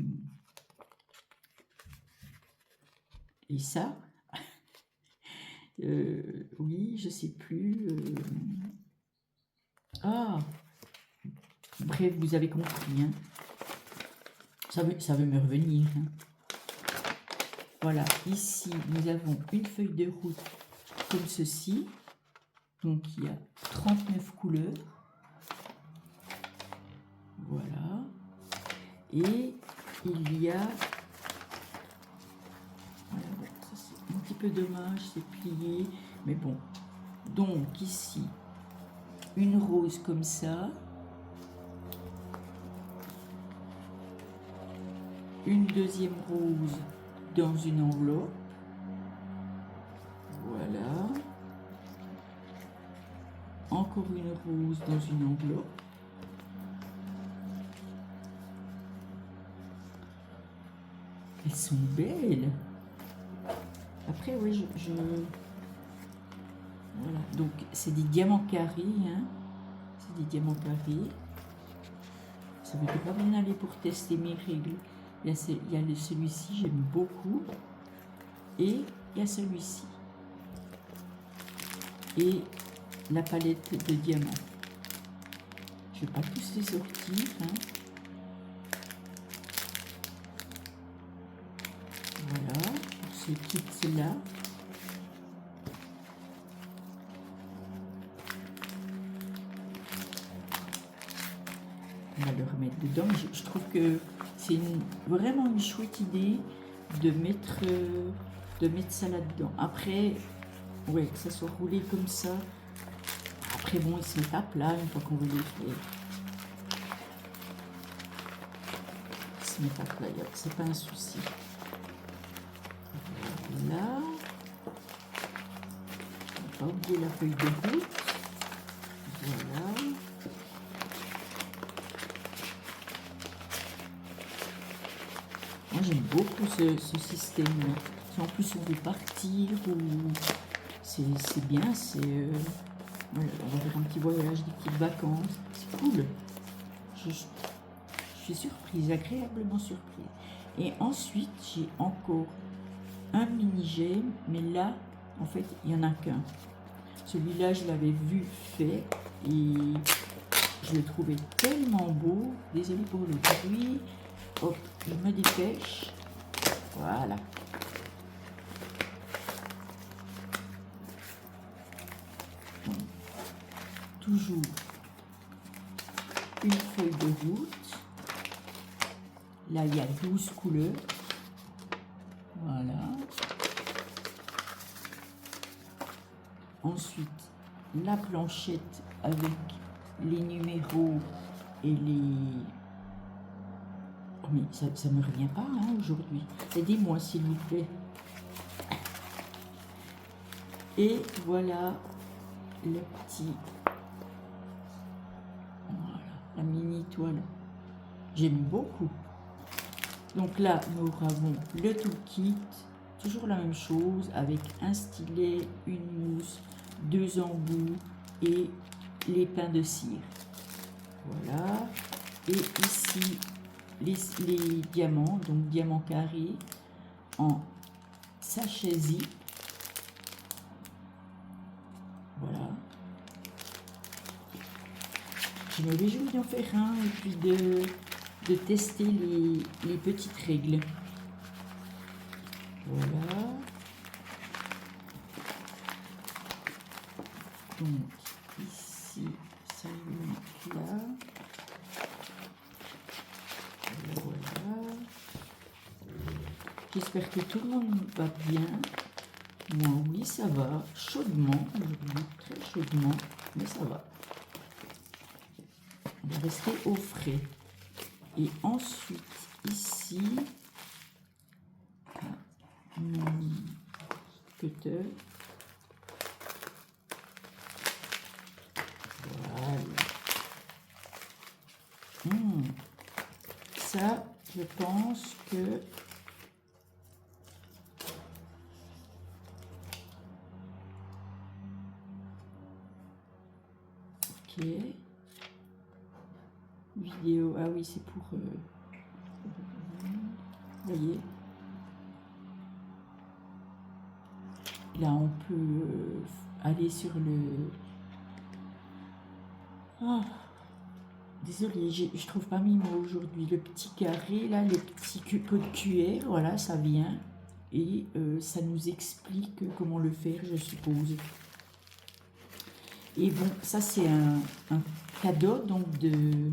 ça. Oui, je sais plus. Ah, bref, vous avez compris. Hein. Ça veut me revenir. Hein. Voilà, ici, nous avons une feuille de route comme ceci. Donc, il y a 39 couleurs. Voilà. Et il y a... Voilà, ça c'est un petit peu dommage, c'est plié. Mais bon. Donc, ici, une rose comme ça. Une deuxième rose dans une enveloppe. Voilà. Encore une rose dans une enveloppe. Elles sont belles. Après, oui, voilà. Donc, c'est des diamants carrés. Hein. C'est des diamants carrés. Ça veut pas bien aller pour tester mes règles. Il y a celui-ci, j'aime beaucoup. Et il y a celui-ci. Et la palette de diamants. Je ne vais pas tous les sortir. Hein. Voilà, pour ce kit-là. On va le remettre dedans. Je trouve que c'est vraiment une chouette idée de mettre ça là-dedans. Après, ouais, que ça soit roulé comme ça. Après, bon, il se met à plat une fois qu'on veut les faire. Il se met à plat, c'est pas un souci. Voilà. On va pas oublier la feuille de route. Voilà. Moi, j'aime beaucoup ce système-là. En plus, on veut partir ou c'est bien. Voilà, on va faire un petit voyage, des petites vacances. C'est cool. Je suis surprise, agréablement surprise. Et ensuite, j'ai encore un mini gemme, mais là, en fait, il n'y en a qu'un. Celui-là, je l'avais vu fait et je le trouvais tellement beau. Désolée pour le bruit. Hop, je me dépêche. Voilà. Donc, toujours une feuille de route. Là, il y a 12 couleurs. Voilà. Ensuite, la planchette avec les numéros et les... Oh, mais ça ne me revient pas hein, aujourd'hui. Aidez-moi, s'il vous plaît. Et voilà le petit... Voilà, la mini toile. J'aime beaucoup. Donc là, nous avons le toolkit. Toujours la même chose avec un stylet, une mousse, 2 embouts et les pains de cire. Voilà. Et ici, les diamants, donc diamants carrés en sachet zip. Voilà. Je me réjouis d'en faire un et puis de tester les petites règles. Voilà. Donc, ici, ça met là. Voilà. J'espère que tout le monde va bien. Moi, oui, ça va. Chaudement, aujourd'hui, très chaudement, mais ça va. va rester au frais. Et ensuite, ici, mon cutter. Voilà. Ça, je pense que ok. Vidéo. Ah oui, c'est pour. Vous voyez. Là, on peut aller sur le. Ah, désolée, je trouve pas mes mots aujourd'hui. Le petit carré, là, le petit pot de cuillère, voilà, ça vient. Et ça nous explique comment le faire, je suppose. Et bon, ça, c'est un cadeau, donc, de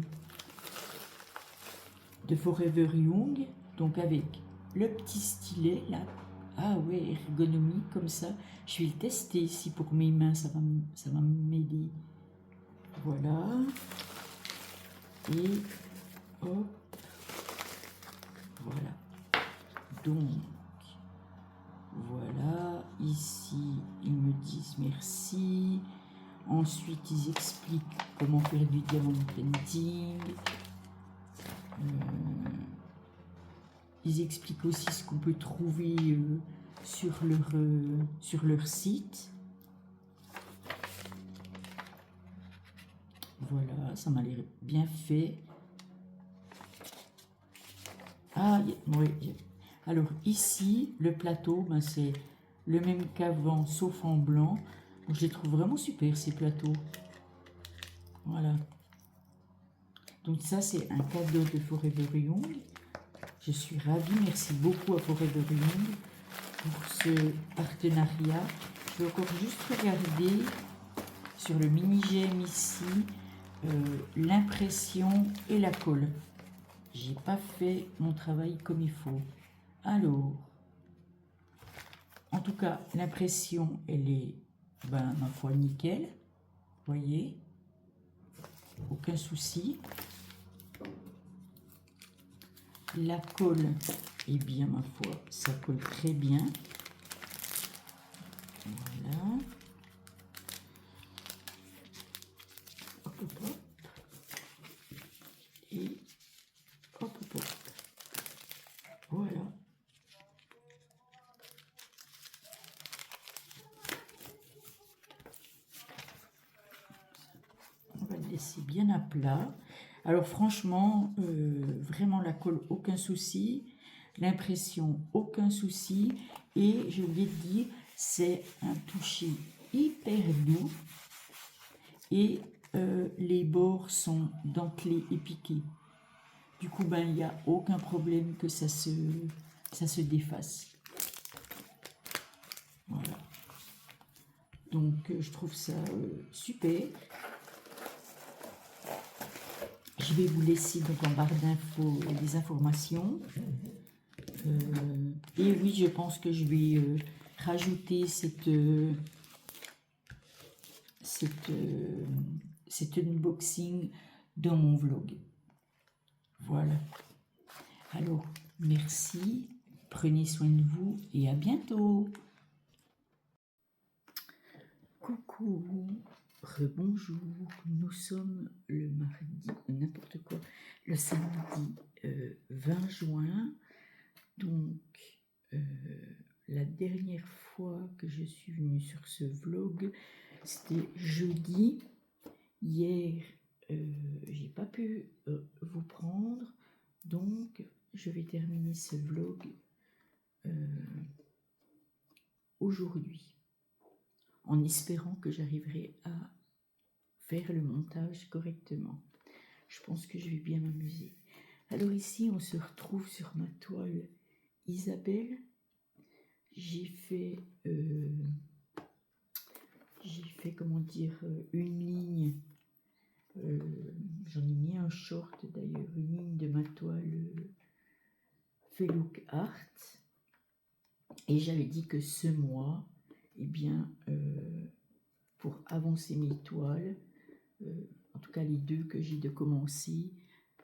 Forever Young. Donc, avec le petit stylet, là. Ah ouais, ergonomie, comme ça. Je vais le tester ici pour mes mains, ça va m'aider. Voilà. Et hop. Voilà. Donc, voilà. Ici, ils me disent merci. Ensuite, ils expliquent comment faire du diamond painting. Ils expliquent aussi ce qu'on peut trouver sur leur site. Voilà, ça m'a l'air bien fait. Ah, oui. Alors ici, le plateau, ben, c'est le même qu'avant, sauf en blanc. Donc, je les trouve vraiment super, ces plateaux. Voilà. Donc ça, c'est un cadeau de Forever Young. Je suis ravie. Merci beaucoup à Forever Young pour ce partenariat. Je vais encore juste regarder sur le mini-gemme ici l'impression et la colle. J'ai pas fait mon travail comme il faut. Alors, en tout cas, l'impression, elle est, ben, ma foi, nickel. Voyez, aucun souci. La colle, eh bien, ma foi, ça colle très bien. Voilà. Hop, hop, hop. Et hop, hop, hop. Voilà. On va le laisser bien à plat. Alors franchement, vraiment la colle, aucun souci. L'impression, aucun souci. Et je l'ai dit, c'est un toucher hyper doux. Et les bords sont dentelés et piqués. Du coup, ben, il n'y a aucun problème que ça se défasse. Voilà. Donc, je trouve ça super. Je vais vous laisser donc en barre d'infos des informations. Et oui, je pense que je vais rajouter cet unboxing dans mon vlog. Voilà. Alors, merci, prenez soin de vous et à bientôt. Coucou, rebonjour, nous sommes le mardi, n'importe quoi, le samedi 20 juin. Donc, la dernière fois que je suis venue sur ce vlog, c'était jeudi. Hier, j'ai pas pu vous prendre, donc je vais terminer ce vlog aujourd'hui, en espérant que j'arriverai à faire le montage correctement. Je pense que je vais bien m'amuser. Alors ici, on se retrouve sur ma toile Isabelle. J'ai fait, comment dire, une ligne. J'en ai mis un short d'ailleurs, une ligne de ma toile Felouk Art. Et j'avais dit que ce mois, eh bien, pour avancer mes toiles, en tout cas les deux que j'ai de commencer,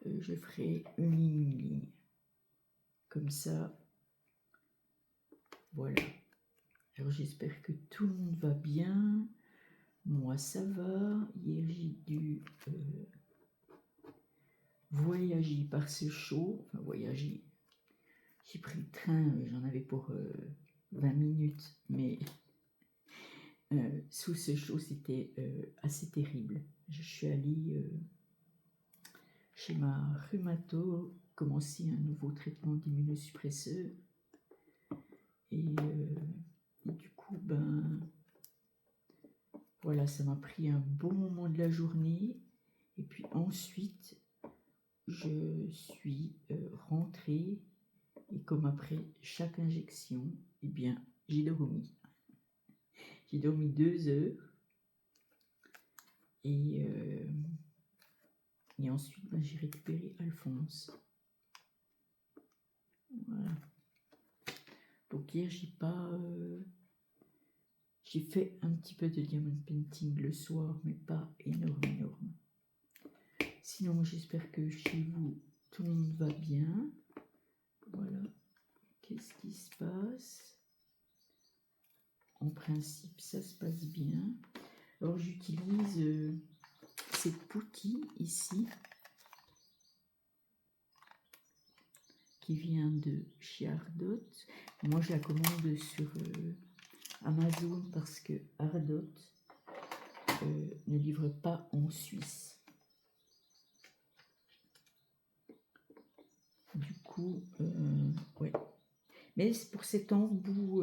je ferai une ligne. Comme ça, voilà. Alors j'espère que tout le monde va bien. Moi ça va. Hier j'ai dû voyager par ce chaud. Enfin voyager. J'ai pris le train, j'en avais pour 20 minutes. Mais sous ce chaud c'était assez terrible. Je suis allée chez ma rhumato commencer un nouveau traitement d'immunosuppresseur. Et du coup, ben voilà, ça m'a pris un bon moment de la journée. Et puis ensuite, je suis rentrée. Et comme après chaque injection, eh bien, j'ai dormi. J'ai dormi 2 heures. Et ensuite, ben, j'ai récupéré Alphonse. Voilà. Donc hier, j'ai fait un petit peu de diamond painting le soir, mais pas énorme. Sinon, j'espère que chez vous, tout le monde va bien. Voilà. Qu'est-ce qui se passe? En principe, ça se passe bien. Alors, j'utilise cette poutille ici, qui vient de chez Ardot. Moi, je la commande sur Amazon parce que Ardot ne livre pas en Suisse. Du coup, ouais. Mais c'est pour cet embout,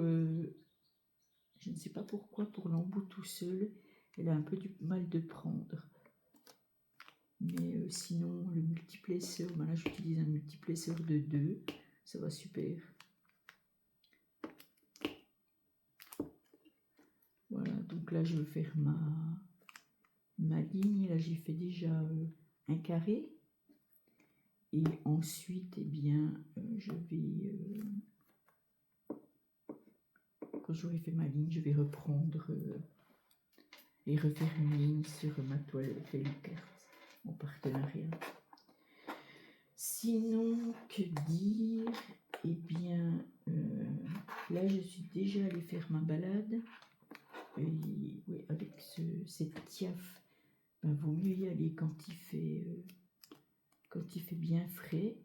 je ne sais pas pourquoi, pour l'embout tout seul, elle a un peu du mal de prendre. Mais sinon, le multiplesseur, ben là j'utilise un multiplesseur de 2, ça va super. Voilà, donc là je vais faire ma ligne. Là j'ai fait déjà un carré. Et ensuite, eh bien, je vais, quand j'aurai fait ma ligne, je vais reprendre et refaire une ligne sur ma toile Fellicart en partenariat. Sinon, que dire? Eh bien, là, je suis déjà allée faire ma balade. Et oui, avec cette tiaf, ben, vaut mieux y aller quand il fait bien frais.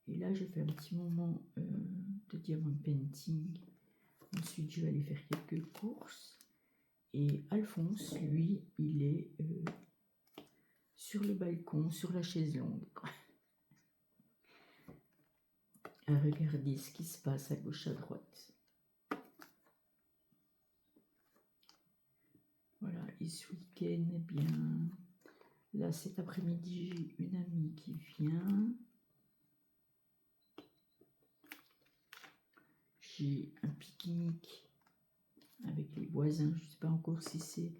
Et là, je fais un petit moment de diamond painting. Ensuite, je vais aller faire quelques courses. Et Alphonse, lui, il est sur le balcon, sur la chaise longue, à regarder ce qui se passe à gauche, à droite. Voilà, et ce week-end, eh bien, là, cet après-midi, j'ai une amie qui vient. J'ai un pique-nique avec les voisins. Je ne sais pas encore si c'est...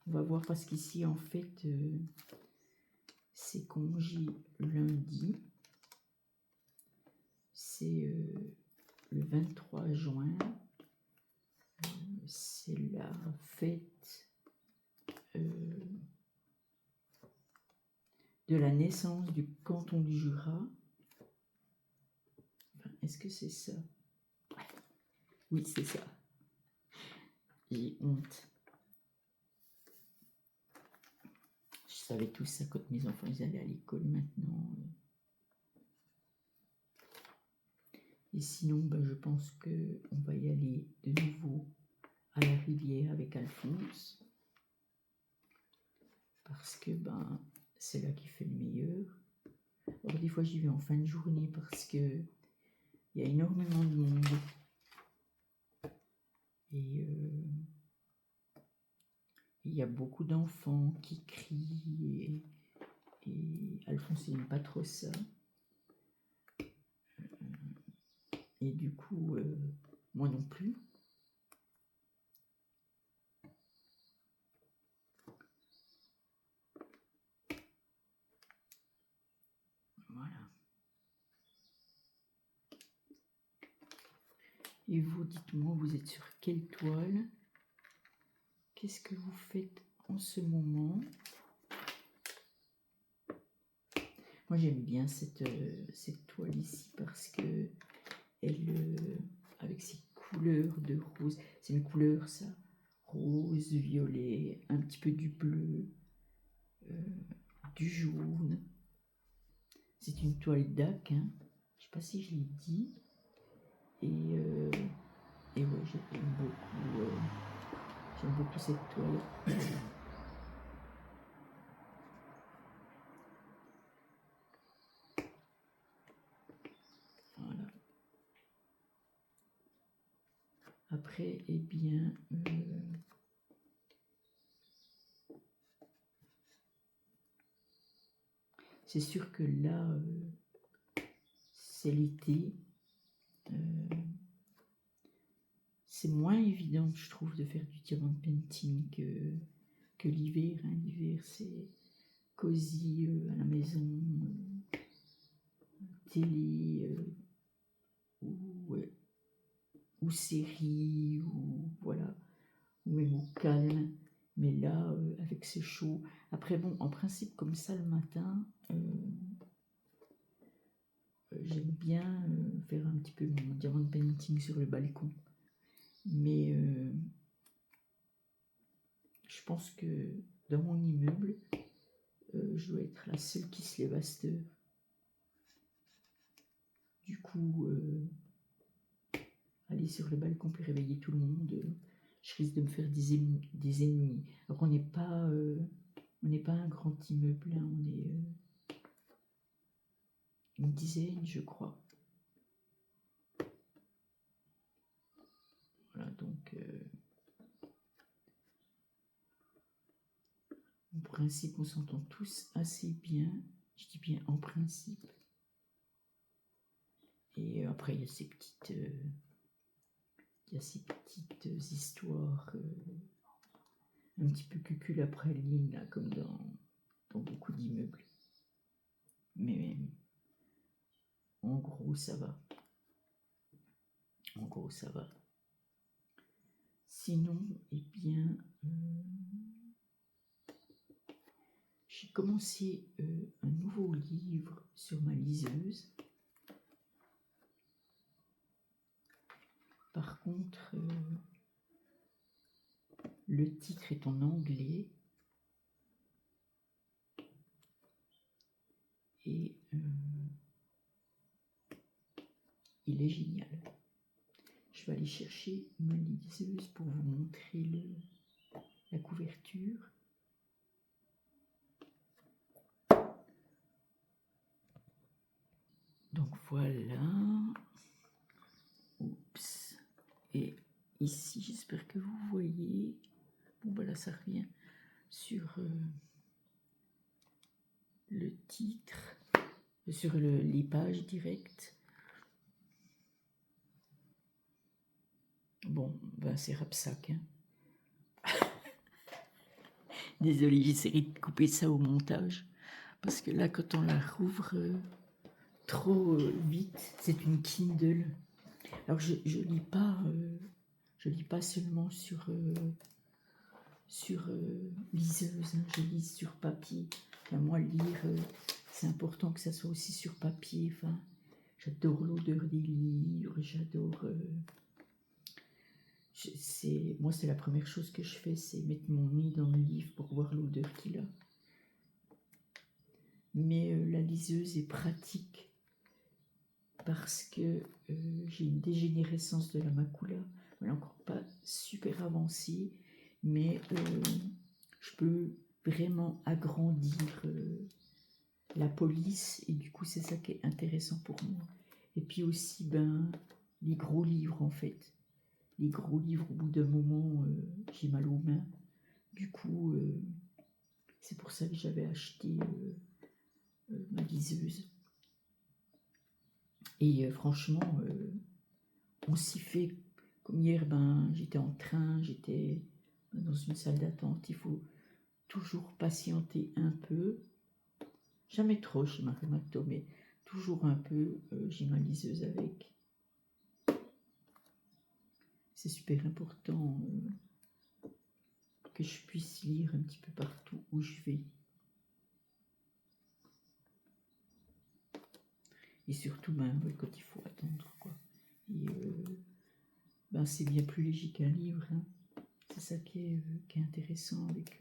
On va voir parce qu'ici, en fait, c'est congé lundi. C'est le 23 juin. C'est la fête de la naissance du canton du Jura. Enfin, est-ce que c'est ça? Oui, c'est ça. J'ai honte. Je savais tout ça quand mes enfants ils allaient à l'école maintenant. Et sinon, ben, je pense qu'on va y aller de nouveau à la rivière avec Alphonse. Parce que ben, c'est là qu'il fait le meilleur. Alors des fois j'y vais en fin de journée parce que il y a énormément de monde. Et il y a beaucoup d'enfants qui crient et Alphonse n'aime pas trop ça. Et du coup, moi non plus. Voilà. Et vous, dites-moi, vous êtes sur quelle toile? qu'est-ce que vous faites en ce moment? Moi, j'aime bien cette toile ici parce que elle, avec ses couleurs de rose, c'est une couleur, ça, rose, violet, un petit peu du bleu, du jaune. C'est une toile DAC, hein. Je sais pas si je l'ai dit. Et ouais, j'aime beaucoup cette toile. Voilà. Après, eh bien, c'est sûr que là, c'est l'été. C'est moins évident, je trouve, de faire du diamond painting que l'hiver. Hein. L'hiver, c'est cosy à la maison, télé, ou série, ou voilà, ou même au calme. Mais là, avec ce chaud. Après, bon, en principe, comme ça, le matin, j'aime bien faire un petit peu mon diamond painting sur le balcon. Mais je pense que dans mon immeuble, je dois être la seule qui se lève à cette heure. Du coup, aller sur le balcon pour réveiller tout le monde, je risque de me faire des ennemis. Alors on n'est pas un grand immeuble, hein, on est une dizaine, je crois. Voilà, donc en principe, on s'entend tous assez bien. Je dis bien en principe. Et après, il y a ces petites, histoires un petit peu cucul après ligne, là, comme dans beaucoup d'immeubles. Mais en gros, ça va. En gros, ça va. Sinon, eh bien, j'ai commencé un nouveau livre sur ma liseuse. Par contre, le titre est en anglais. Et il est génial. Je vais aller chercher ma liseuse pour vous montrer la couverture. Donc voilà. Oups. Et ici, j'espère que vous voyez. Bon, voilà, ça revient sur le titre, sur les pages directes. Bon, ben c'est Rapsac. Hein. Désolée, j'essaierai de couper ça au montage. Parce que là, quand on la rouvre trop vite, c'est une Kindle. Alors, je lis pas seulement sur liseuse, hein, je lis sur papier. Enfin, moi, lire, c'est important que ça soit aussi sur papier. Enfin, j'adore l'odeur des livres, j'adore... moi, c'est la première chose que je fais, c'est mettre mon nez dans le livre pour voir l'odeur qu'il a. Mais la liseuse est pratique parce que j'ai une dégénérescence de la macula. Elle n'est encore pas super avancée, mais je peux vraiment agrandir la police, et du coup c'est ça qui est intéressant pour moi. Et puis aussi les gros livres, en fait. Les gros livres, au bout d'un moment, j'ai mal aux mains. Du coup, c'est pour ça que j'avais acheté ma liseuse. Et franchement, on s'y fait. Comme hier, j'étais en train, j'étais dans une salle d'attente. Il faut toujours patienter un peu. Jamais trop chez ma rhumato, mais toujours un peu. J'ai ma liseuse avec. C'est super important que je puisse lire un petit peu partout où je vais. Et surtout, quand il faut attendre, quoi. Et c'est bien plus léger qu'un livre, hein. C'est ça qui est intéressant avec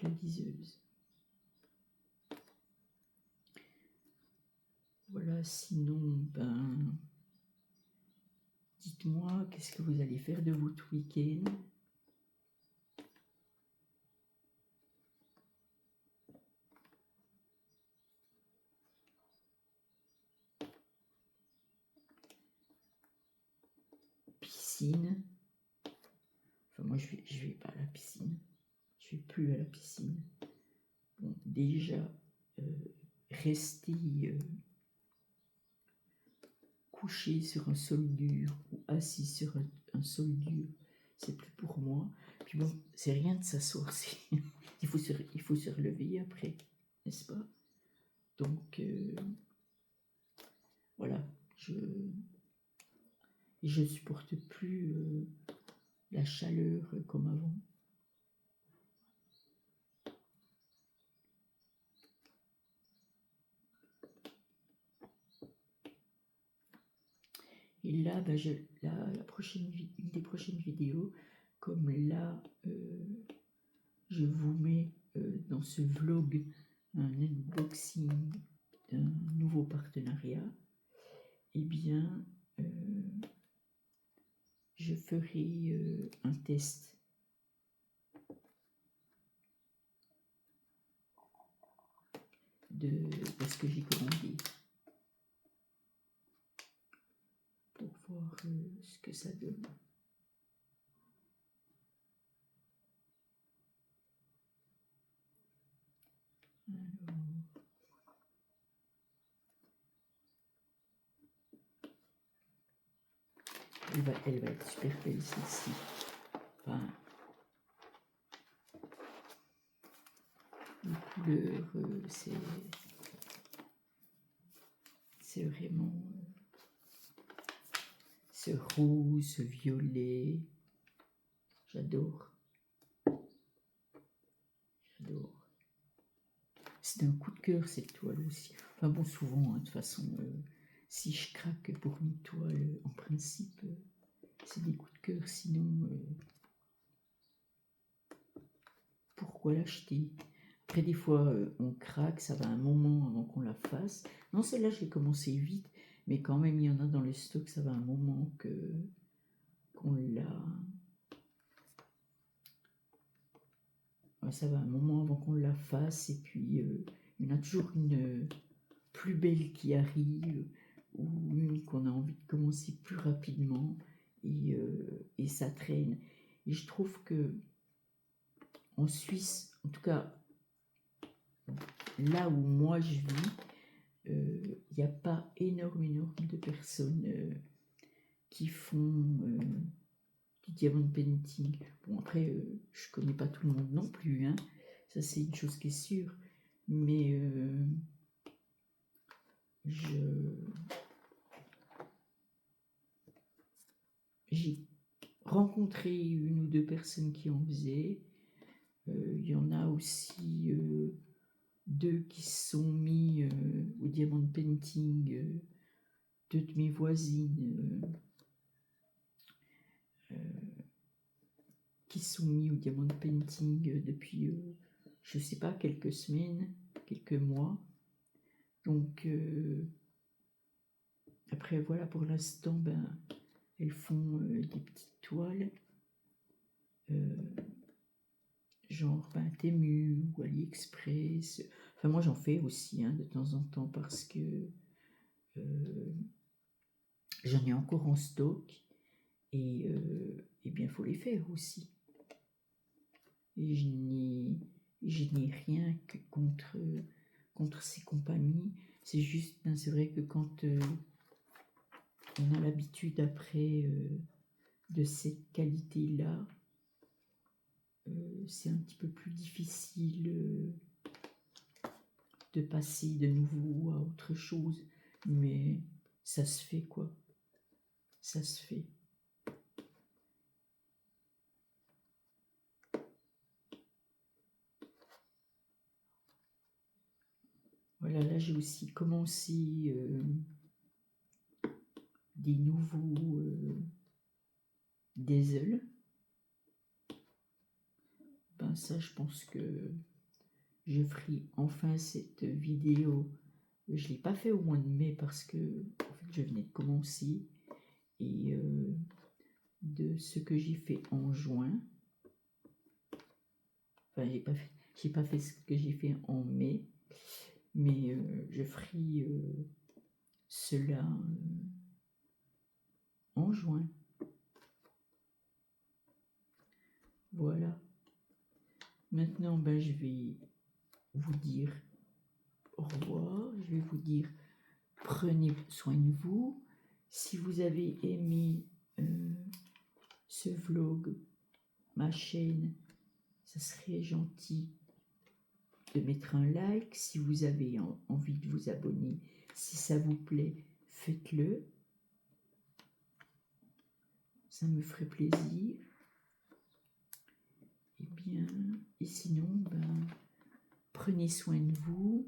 la liseuse. Voilà, sinon, dites-moi, qu'est-ce que vous allez faire de votre week-end? Piscine. Enfin, moi, je vais pas à la piscine. Je vais plus à la piscine. Bon, déjà, rester couché sur un sol dur ou assis sur un sol dur, c'est plus pour moi. Puis bon, c'est rien de s'asseoir. il faut se relever après, n'est-ce pas? Donc, voilà, je supporte plus la chaleur comme avant. Et là, une des prochaines vidéos, comme là, je vous mets dans ce vlog un unboxing d'un nouveau partenariat, eh bien, je ferai un test de ce que j'ai commandé pour voir ce que ça donne. Alors, elle va être super belle celle-ci. Enfin, les couleurs, c'est vraiment ce rose, ce violet. J'adore. C'est un coup de cœur cette toile aussi. Enfin bon, souvent, hein, de toute façon, si je craque pour une toile, en principe, c'est des coups de cœur. Sinon, pourquoi l'acheter? Après, des fois, on craque, ça va un moment avant qu'on la fasse. Non, celle-là, je l'ai commencé vite, mais quand même, il y en a dans le stock, ça va un moment qu'on l'a... Ça va un moment avant qu'on la fasse, et puis il y en a toujours une plus belle qui arrive, ou une qu'on a envie de commencer plus rapidement, et ça traîne. Et je trouve que en Suisse, en tout cas là où moi je vis, il n'y a pas énorme de personnes qui font du diamond painting. Bon, après, je connais pas tout le monde non plus, hein. Ça c'est une chose qui est sûre, mais j'ai rencontré une ou deux personnes qui en faisaient. Il y en a aussi deux qui se sont mis au diamond painting, deux de mes voisines qui se sont mis au diamond painting depuis, je sais pas, quelques semaines, quelques mois. Donc, après, voilà, pour l'instant, elles font des petites toiles, genre Temu ou AliExpress. Enfin, moi, j'en fais aussi, hein, de temps en temps, parce que j'en ai encore en stock, et bien, il faut les faire aussi. Et je n'ai rien que contre ces compagnies. C'est juste, c'est vrai que quand on a l'habitude après de cette qualité-là, c'est un petit peu plus difficile de passer de nouveau à autre chose, mais ça se fait, quoi. Ça se fait. Voilà, là j'ai aussi commencé des nouveaux diesel. Ben ça, je pense que je ferai enfin cette vidéo. Je ne l'ai pas fait au mois de mai parce que en fait, je venais de commencer. Et de ce que j'ai fait en juin. Enfin, j'ai pas fait ce que j'ai fait en mai. Mais je ferai cela en juin. Voilà. Maintenant, ben, je vais vous dire au revoir. Je vais vous dire prenez soin de vous. Si vous avez aimé ce vlog, ma chaîne, ça serait gentil de mettre un like. Si vous avez envie de vous abonner, si ça vous plaît, faites-le. Ça me ferait plaisir. Et bien, et sinon, ben, prenez soin de vous,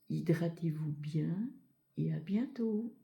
hydratez-vous bien et à bientôt.